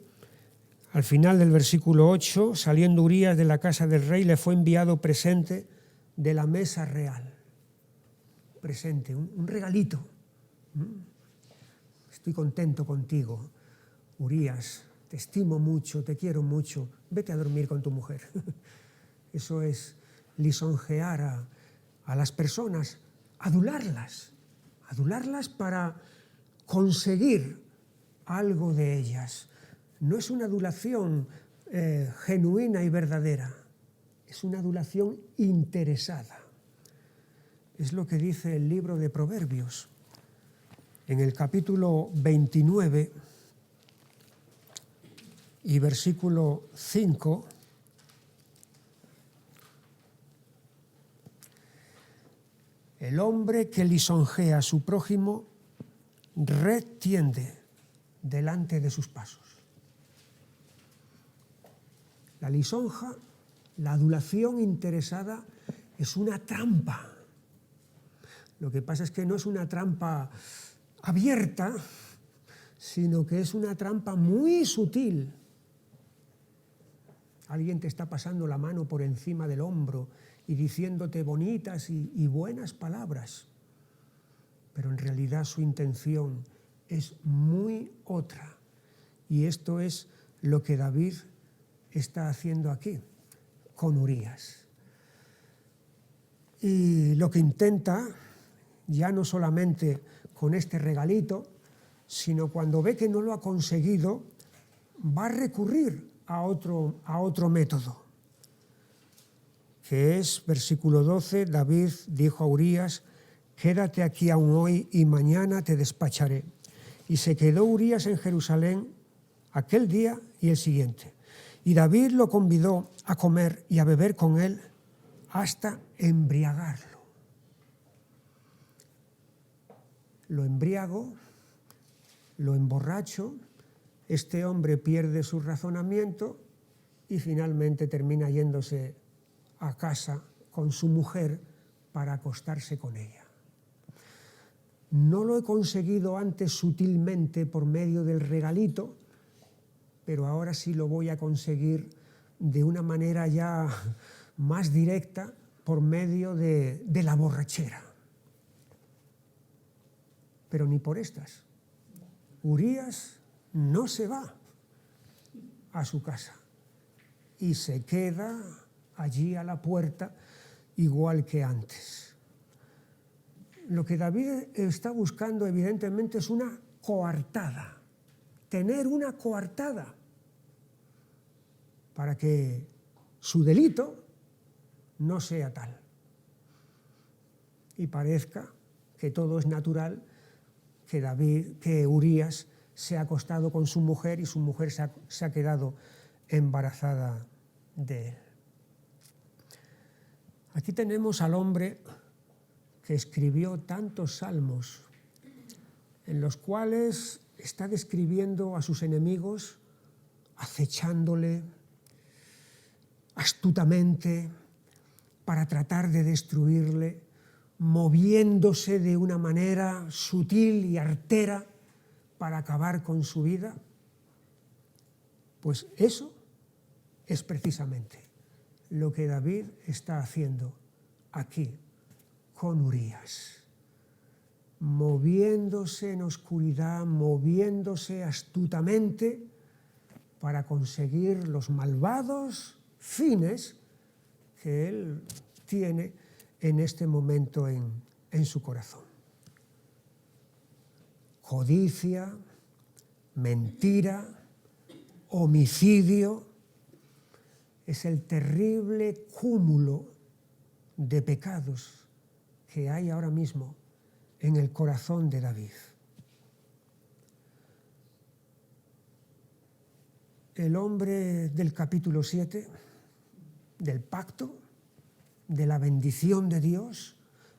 al final del versículo 8, saliendo Urías de la casa del rey, le fue enviado presente de la mesa real. Presente, un regalito. Estoy contento contigo, Urías, te estimo mucho, te quiero mucho, vete a dormir con tu mujer. Eso es lisonjear a las personas, adularlas para conseguir algo de ellas. No es una adulación genuina y verdadera, es una adulación interesada. Es lo que dice el libro de Proverbios. En el capítulo 29 y versículo 5, el hombre que lisonjea a su prójimo red tiende delante de sus pasos. La lisonja, la adulación interesada, es una trampa. Lo que pasa es que no es una trampa abierta, sino que es una trampa muy sutil. Alguien te está pasando la mano por encima del hombro y diciéndote bonitas y buenas palabras, pero en realidad su intención es muy otra. Y esto es lo que David está haciendo aquí con Urías. Y lo que intenta, ya no solamente con este regalito, sino cuando ve que no lo ha conseguido, va a recurrir a otro método, que es, versículo 12, David dijo a Urías, quédate aquí aún hoy y mañana te despacharé. Y se quedó Urías en Jerusalén aquel día y el siguiente. Y David lo convidó a comer y a beber con él hasta embriagarlo. Lo embriago, lo emborracho, este hombre pierde su razonamiento y finalmente termina yéndose a casa con su mujer para acostarse con ella. No lo he conseguido antes sutilmente por medio del regalito, pero ahora sí lo voy a conseguir de una manera ya más directa por medio de la borrachera. Pero ni por estas. Urías no se va a su casa y se queda allí a la puerta igual que antes. Lo que David está buscando evidentemente es una coartada, tener una coartada para que su delito no sea tal y parezca que todo es natural, que Urías se ha acostado con su mujer y su mujer se ha quedado embarazada de él. Aquí tenemos al hombre que escribió tantos salmos en los cuales está describiendo a sus enemigos, acechándole astutamente para tratar de destruirle, moviéndose de una manera sutil y artera para acabar con su vida. Pues eso es precisamente lo que David está haciendo aquí con Urías, moviéndose en oscuridad, moviéndose astutamente para conseguir los malvados fines que él tiene en este momento en su corazón. Codicia, mentira, homicidio, es el terrible cúmulo de pecados que hay ahora mismo en el corazón de David. El hombre del capítulo 7, del pacto, de la bendición de Dios,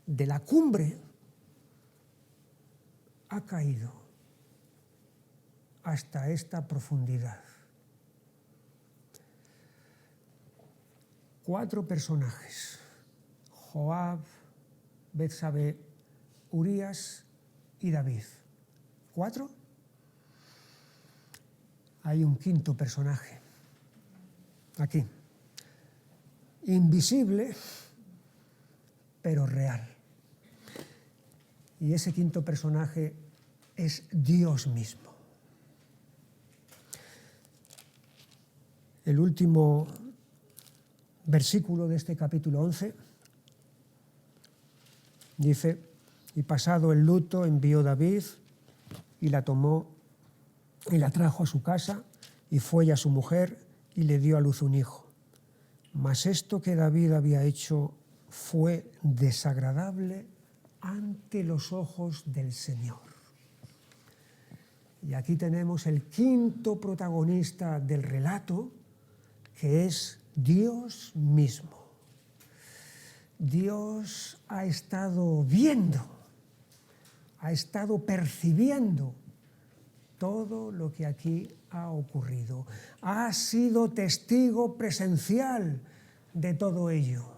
de la cumbre, ha caído hasta esta profundidad. 4 personajes: Joab, Betsabé, Urías y David. 4. Hay un quinto personaje aquí, invisible pero real. Y ese quinto personaje es Dios mismo. El último versículo de este capítulo 11 dice: y pasado el luto envió David y la tomó y la trajo a su casa y fue a su mujer y le dio a luz un hijo. Mas esto que David había hecho fue desagradable ante los ojos del Señor. Y aquí tenemos el quinto protagonista del relato, que es Dios mismo. Dios ha estado viendo, ha estado percibiendo todo lo que aquí ha ocurrido. Ha sido testigo presencial de todo ello.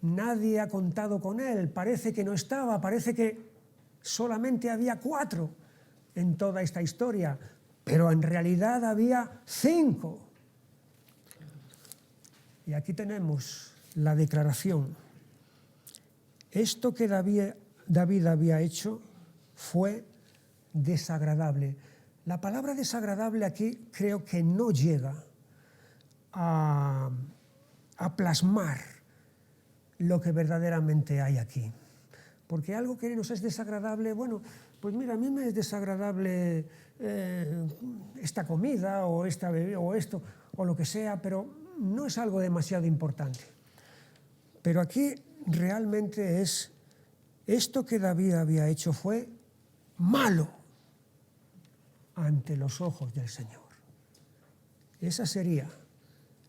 Nadie ha contado con él, parece que no estaba, parece que solamente había 4 en toda esta historia, pero en realidad había 5. Y aquí tenemos la declaración. Esto que David había hecho fue desagradable. La palabra desagradable aquí creo que no llega a plasmar lo que verdaderamente hay aquí. Porque algo que nos es desagradable, bueno, pues mira, a mí me es desagradable esta comida o esta bebida o esto o lo que sea, pero no es algo demasiado importante. Pero aquí realmente es, esto que David había hecho fue malo ante los ojos del Señor. Esa sería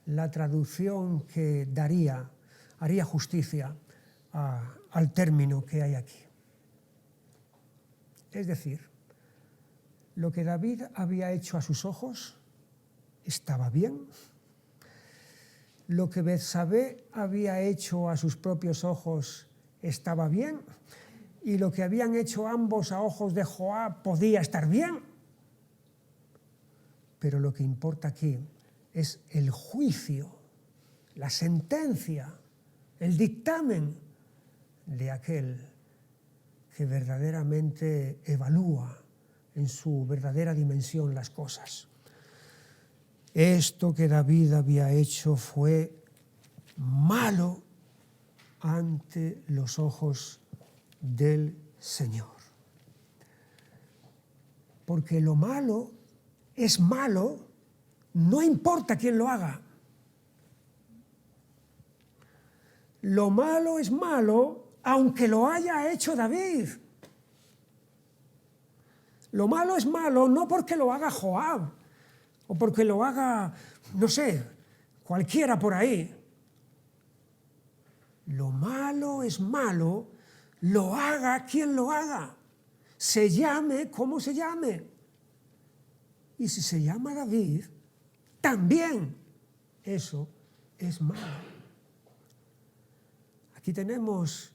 la traducción que haría justicia al término que hay aquí. Es decir, lo que David había hecho a sus ojos estaba bien. Lo que Betsabé había hecho a sus propios ojos estaba bien. y lo que habían hecho ambos a ojos de Joab podía estar bien. Pero lo que importa aquí es el juicio, la sentencia, el dictamen de aquel que verdaderamente evalúa en su verdadera dimensión las cosas. Esto que David había hecho fue malo ante los ojos del Señor. Porque lo malo es malo, no importa quién lo haga. Lo malo es malo, aunque lo haya hecho David. Lo malo es malo no porque lo haga Joab, o porque lo haga, no sé, cualquiera por ahí. Lo malo es malo, lo haga quien lo haga, se llame como se llame. Y si se llama David, también eso es malo. Aquí tenemos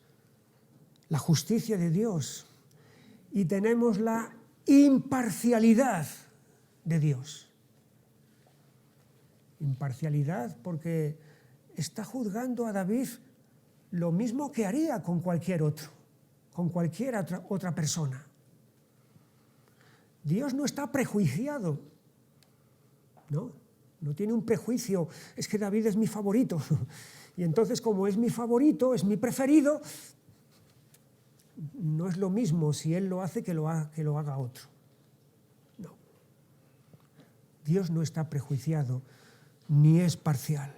la justicia de Dios y tenemos la imparcialidad de Dios. Imparcialidad porque está juzgando a David lo mismo que haría con cualquier otro, con cualquier otra persona. Dios no está prejuiciado, no tiene un prejuicio, es que David es mi favorito, y entonces como es mi favorito, es mi preferido, no es lo mismo si él lo hace que lo haga otro. No. Dios no está prejuiciado, ni es parcial.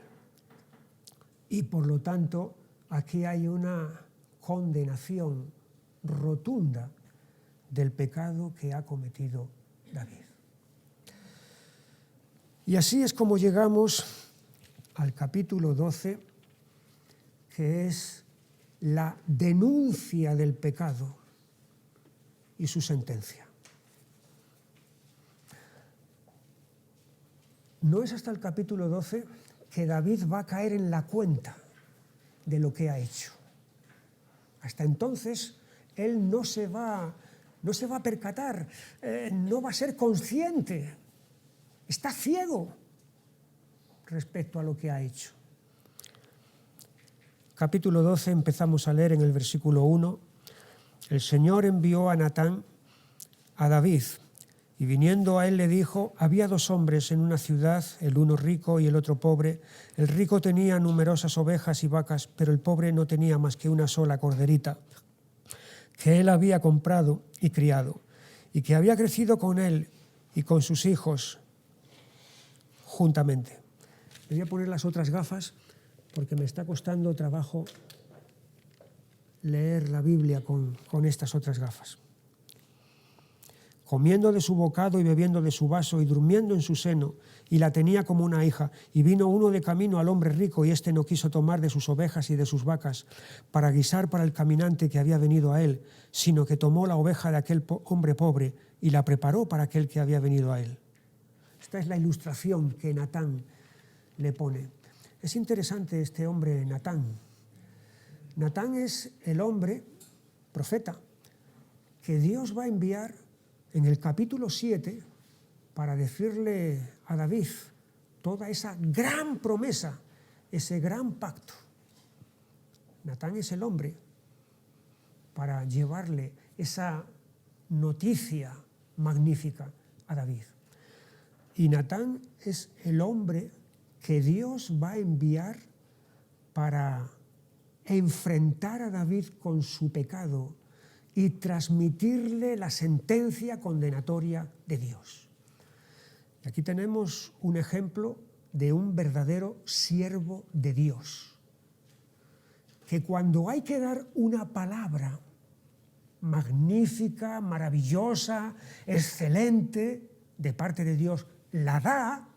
Y por lo tanto, aquí hay una condenación rotunda del pecado que ha cometido David. Y así es como llegamos al capítulo 12, que es la denuncia del pecado y su sentencia. No es hasta el capítulo 12 que David va a caer en la cuenta de lo que ha hecho. Hasta entonces, él no se va a percatar, no va a ser consciente, está ciego respecto a lo que ha hecho. Capítulo 12, empezamos a leer en el versículo 1. El Señor envió a Natán a David, y viniendo a él le dijo: había dos hombres en una ciudad, el uno rico y el otro pobre. El rico tenía numerosas ovejas y vacas, pero el pobre no tenía más que una sola corderita, que él había comprado y criado, y que había crecido con él y con sus hijos juntamente. Le voy a poner las otras gafas porque me está costando trabajo leer la Biblia con estas otras gafas. Comiendo de su bocado y bebiendo de su vaso y durmiendo en su seno, y la tenía como una hija. Y vino uno de camino al hombre rico, y éste no quiso tomar de sus ovejas y de sus vacas para guisar para el caminante que había venido a él, sino que tomó la oveja de aquel hombre pobre y la preparó para aquel que había venido a él. Esta es la ilustración que Natán le pone. Es interesante este hombre Natán. Natán es el hombre, profeta, que Dios va a enviar en el capítulo 7 para decirle a David toda esa gran promesa, ese gran pacto. Natán es el hombre para llevarle esa noticia magnífica a David. Y Natán es el hombre que Dios va a enviar para enfrentar a David con su pecado y transmitirle la sentencia condenatoria de Dios. Y aquí tenemos un ejemplo de un verdadero siervo de Dios, que cuando hay que dar una palabra magnífica, maravillosa, excelente, de parte de Dios, la da,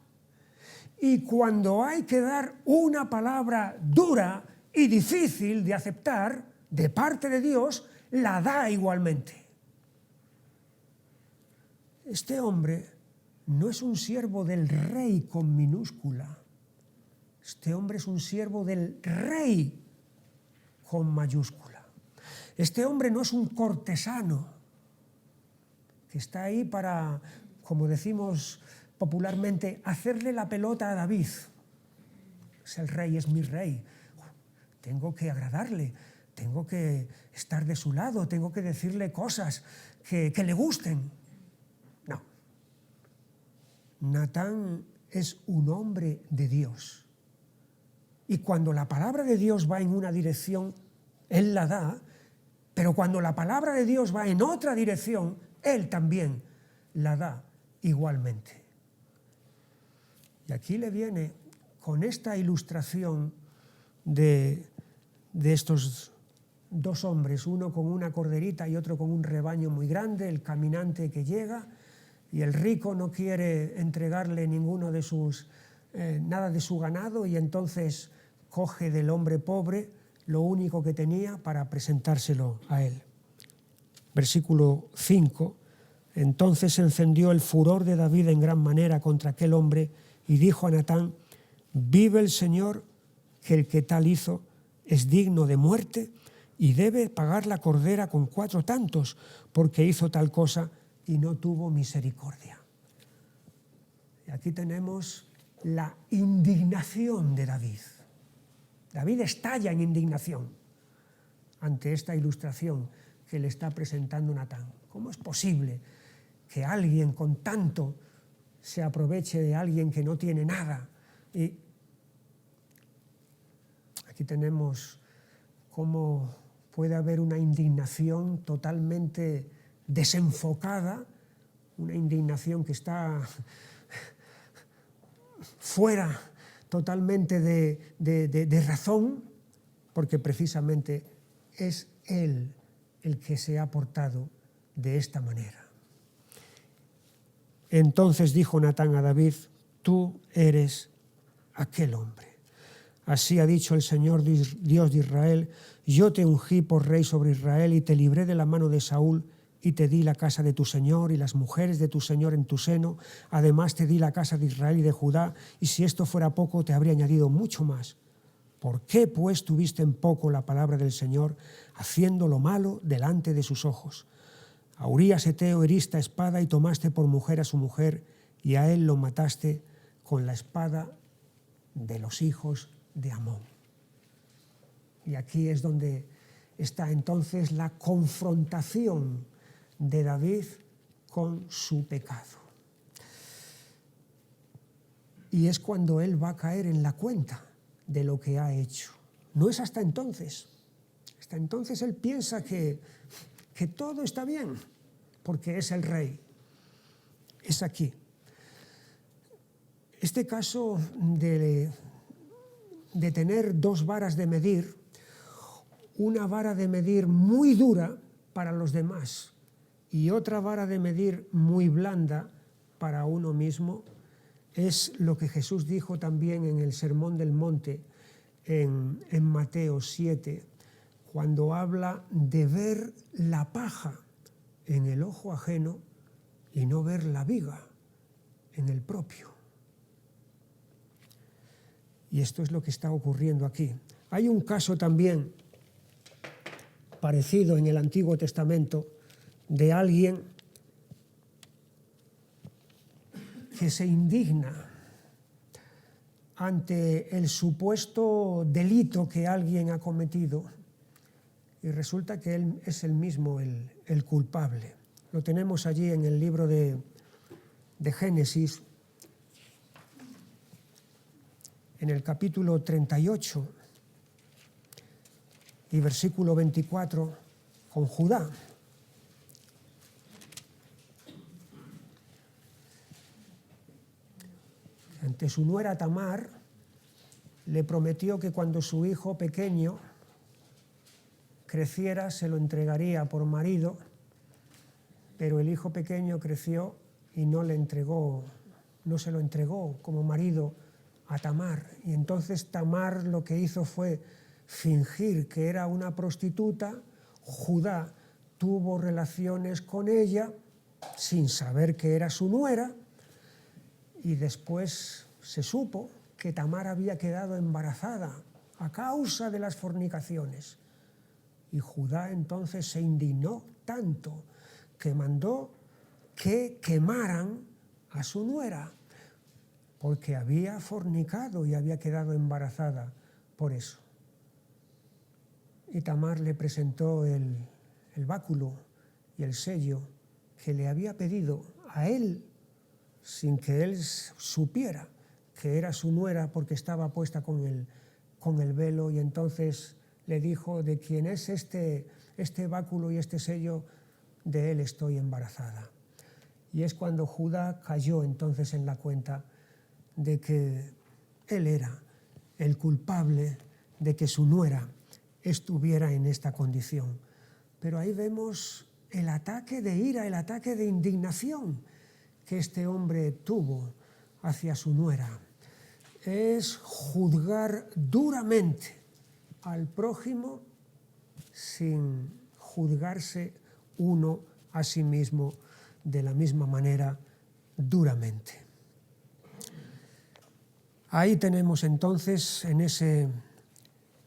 y cuando hay que dar una palabra dura y difícil de aceptar, de parte de Dios, la da igualmente. Este hombre no es un siervo del rey con minúscula. Este hombre es un siervo del rey con mayúscula. Este hombre no es un cortesano que está ahí para, como decimos popularmente, hacerle la pelota a David. Es el rey, es mi rey. Tengo que agradarle, tengo que estar de su lado, tengo que decirle cosas que le gusten. No. Natán es un hombre de Dios. Y cuando la palabra de Dios va en una dirección, él la da, pero cuando la palabra de Dios va en otra dirección, él también la da igualmente. Y aquí le viene con esta ilustración de estos dos hombres, uno con una corderita y otro con un rebaño muy grande, el caminante que llega, y el rico no quiere entregarle ninguno de nada de su ganado, y entonces coge del hombre pobre lo único que tenía para presentárselo a él. Versículo 5. Entonces se encendió el furor de David en gran manera contra aquel hombre y dijo a Natán: vive el Señor, que el que tal hizo es digno de muerte y debe pagar la cordera con 4 tantos, porque hizo tal cosa y no tuvo misericordia. Y aquí tenemos la indignación de David. David estalla en indignación ante esta ilustración que le está presentando Natán. ¿Cómo es posible que alguien con tanto se aproveche de alguien que no tiene nada? Y aquí tenemos cómo puede haber una indignación totalmente desenfocada, una indignación que está fuera totalmente de razón, porque precisamente es él el que se ha portado de esta manera. Entonces dijo Natán a David: tú eres aquel hombre. Así ha dicho el Señor Dios de Israel: yo te ungí por rey sobre Israel y te libré de la mano de Saúl y te di la casa de tu Señor y las mujeres de tu Señor en tu seno. Además te di la casa de Israel y de Judá, y si esto fuera poco te habría añadido mucho más. ¿Por qué pues tuviste en poco la palabra del Señor, haciendo lo malo delante de sus ojos? A Urías Heteo heriste a espada y tomaste por mujer a su mujer, y a él lo mataste con la espada de los hijos de Amón. Y aquí es donde está entonces la confrontación de David con su pecado. Y es cuando él va a caer en la cuenta de lo que ha hecho. No es hasta entonces. Hasta entonces él piensa que todo está bien, porque es el rey. Es aquí. Este caso de tener 2 varas de medir, una vara de medir muy dura para los demás y otra vara de medir muy blanda para uno mismo, es lo que Jesús dijo también en el Sermón del Monte, en Mateo 7, cuando habla de ver la paja en el ojo ajeno y no ver la viga en el propio. Y esto es lo que está ocurriendo aquí. Hay un caso también parecido en el Antiguo Testamento de alguien que se indigna ante el supuesto delito que alguien ha cometido y resulta que él es el mismo el culpable. Lo tenemos allí en el libro de Génesis, en el capítulo 38 y versículo 24, con Judá. Ante su nuera Tamar le prometió que cuando su hijo pequeño creciera se lo entregaría por marido, pero el hijo pequeño creció y no se lo entregó como marido a Tamar. Y entonces Tamar lo que hizo fue fingir que era una prostituta. Judá tuvo relaciones con ella sin saber que era su nuera, y después se supo que Tamar había quedado embarazada a causa de las fornicaciones. Y Judá entonces se indignó tanto que mandó que quemaran a su nuera, porque había fornicado y había quedado embarazada por eso. Y Tamar le presentó el báculo y el sello que le había pedido a él, sin que él supiera que era su nuera, porque estaba puesta con el velo, y entonces le dijo: de quien es este báculo y este sello, de él estoy embarazada. Y es cuando Judá cayó entonces en la cuenta de que él era el culpable de que su nuera estuviera en esta condición. Pero ahí vemos el ataque de ira, el ataque de indignación que este hombre tuvo hacia su nuera. Es juzgar duramente al prójimo sin juzgarse uno a sí mismo de la misma manera duramente. Ahí tenemos entonces, en ese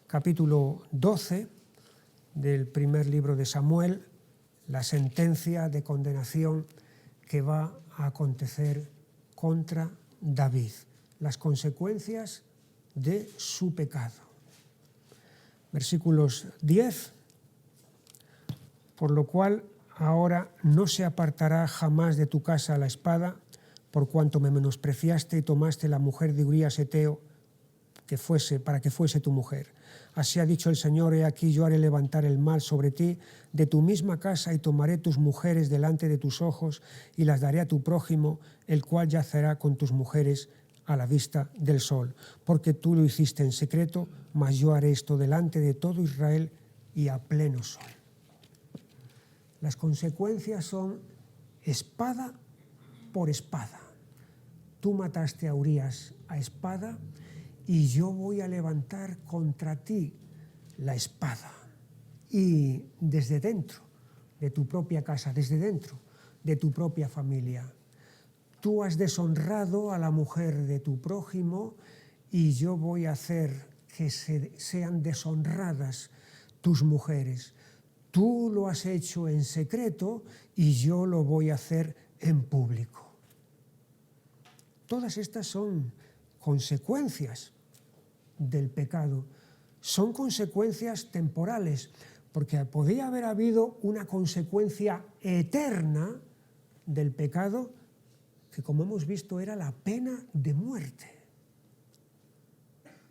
capítulo 12 del primer libro de Samuel, la sentencia de condenación que va a acontecer contra David, las consecuencias de su pecado. Versículos 10: por lo cual ahora no se apartará jamás de tu casa la espada, por cuanto me menospreciaste y tomaste la mujer de Urías Heteo para que fuese tu mujer. Así ha dicho el Señor: he aquí yo haré levantar el mal sobre ti de tu misma casa, y tomaré tus mujeres delante de tus ojos y las daré a tu prójimo, el cual yacerá con tus mujeres a la vista del sol. Porque tú lo hiciste en secreto, mas yo haré esto delante de todo Israel y a pleno sol. Las consecuencias son espada por espada. Tú mataste a Urías a espada, y yo voy a levantar contra ti la espada. Y desde dentro de tu propia casa, desde dentro de tu propia familia, tú has deshonrado a la mujer de tu prójimo, y yo voy a hacer que sean deshonradas tus mujeres. Tú lo has hecho en secreto y yo lo voy a hacer en público. Todas estas son consecuencias del pecado. Son consecuencias temporales, porque podría haber habido una consecuencia eterna del pecado, que, como hemos visto, era la pena de muerte.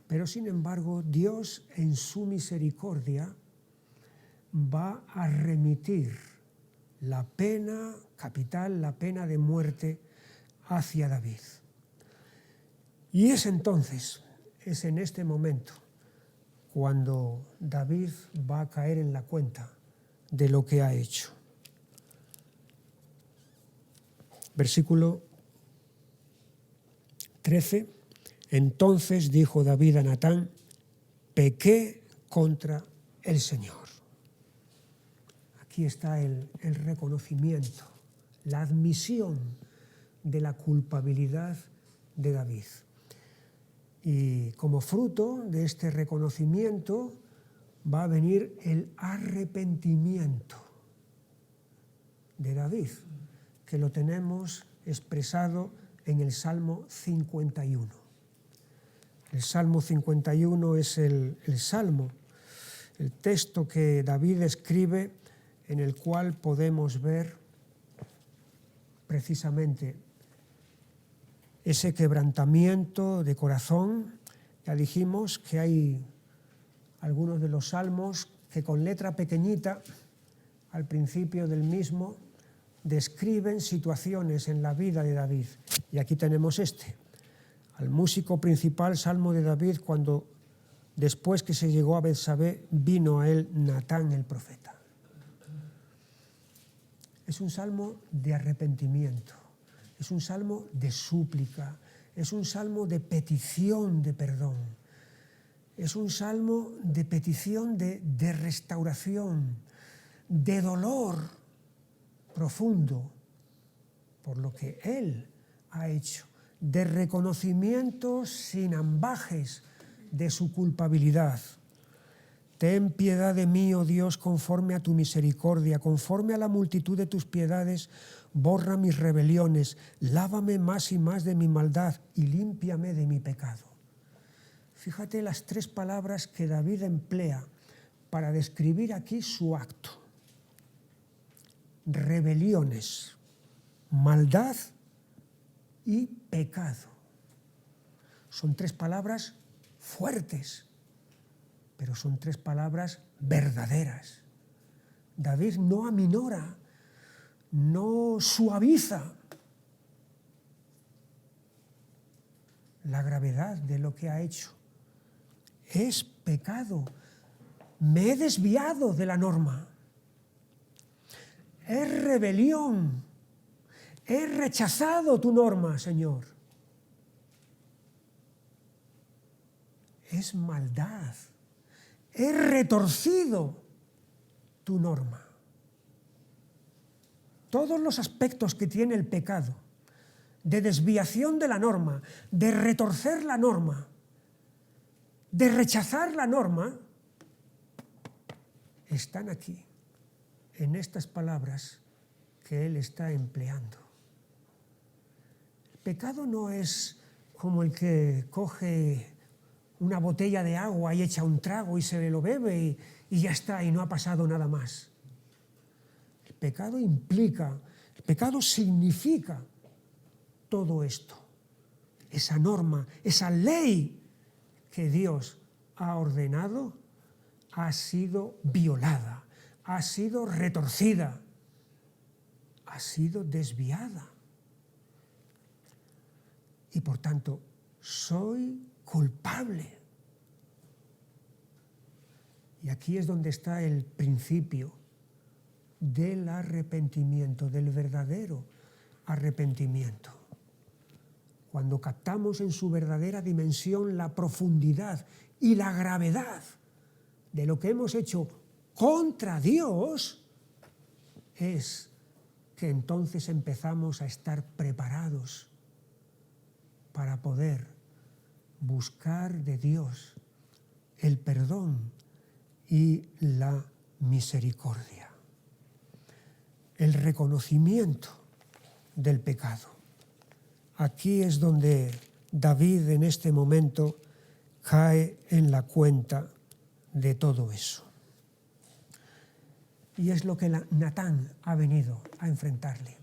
Pero sin embargo, Dios, en su misericordia, va a remitir la pena capital, la pena de muerte, hacia David. Y es entonces, es en este momento, cuando David va a caer en la cuenta de lo que ha hecho. Versículo 13: entonces dijo David a Natán: pequé contra el Señor. Aquí está el reconocimiento, la admisión de la culpabilidad de David. Y como fruto de este reconocimiento va a venir el arrepentimiento de David, que lo tenemos expresado en el Salmo 51. El Salmo 51 es el salmo, el texto que David escribe, en el cual podemos ver precisamente ese quebrantamiento de corazón. Ya dijimos que hay algunos de los salmos que, con letra pequeñita, al principio del mismo, describen situaciones en la vida de David. Y aquí tenemos este, al músico principal, Salmo de David, cuando después que se llegó a Betsabé, vino a él Natán el profeta. Es un salmo de arrepentimiento, es un salmo de súplica, es un salmo de petición de perdón, es un salmo de petición de restauración, de dolor profundo por lo que él ha hecho, de reconocimiento sin ambajes de su culpabilidad. Ten piedad de mí, oh Dios, conforme a tu misericordia, conforme a la multitud de tus piedades, borra mis rebeliones, lávame más y más de mi maldad y límpiame de mi pecado. Fíjate las 3 palabras que David emplea para describir aquí su acto. Rebeliones, maldad y pecado. Son 3 palabras fuertes, pero son 3 palabras verdaderas. David no aminora, no suaviza la gravedad de lo que ha hecho. Es pecado. Me he desviado de la norma. Es rebelión. He rechazado tu norma, Señor. Es maldad. He retorcido tu norma. Todos los aspectos que tiene el pecado, de desviación de la norma, de retorcer la norma, de rechazar la norma, están aquí, en estas palabras que él está empleando. El pecado no es como el que coge una botella de agua y echa un trago y se lo bebe y ya está, y no ha pasado nada más. El pecado implica, el pecado significa todo esto, esa norma, esa ley que Dios ha ordenado ha sido violada, ha sido retorcida, ha sido desviada. Y por tanto, soy culpable. Y aquí es donde está el principio del arrepentimiento, del verdadero arrepentimiento. Cuando captamos en su verdadera dimensión la profundidad y la gravedad de lo que hemos hecho contra Dios, es que entonces empezamos a estar preparados para poder buscar de Dios el perdón y la misericordia. El reconocimiento del pecado. Aquí es donde David en este momento cae en la cuenta de todo eso. Y es lo que Natán ha venido a enfrentarle.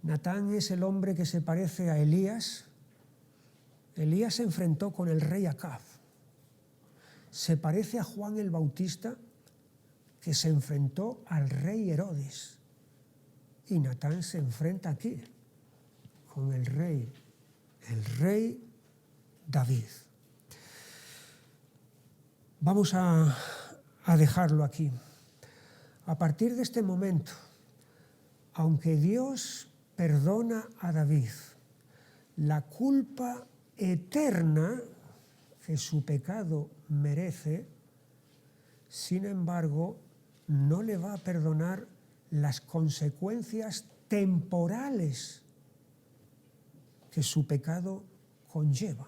Natán es el hombre que se parece a Elías. Elías se enfrentó con el rey Acab. Se parece a Juan el Bautista, que se enfrentó al rey Herodes. Y Natán se enfrenta aquí con el rey David. Vamos a dejarlo aquí. A partir de este momento, aunque Dios perdona a David la culpa eterna que su pecado merece, sin embargo, no le va a perdonar las consecuencias temporales que su pecado conlleva.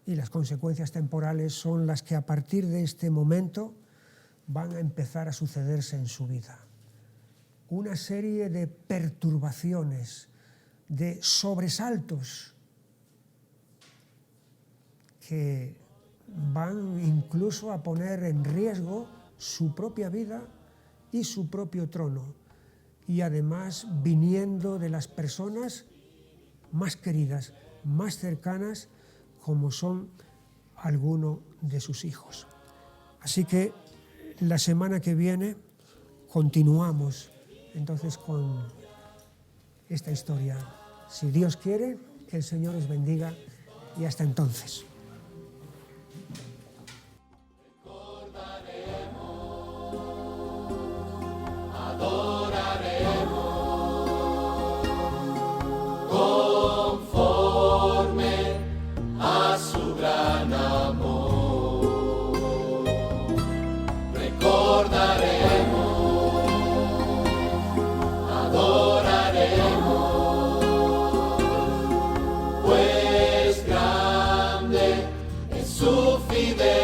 Y las consecuencias temporales son las que a partir de este momento van a empezar a sucederse en su vida. Una serie de perturbaciones, de sobresaltos que van incluso a poner en riesgo su propia vida y su propio trono, y además viniendo de las personas más queridas, más cercanas, como son algunos de sus hijos. Así que la semana que viene continuamos entonces con esta historia. Si Dios quiere, que el Señor os bendiga y hasta entonces. Pues grande es su fidelidad.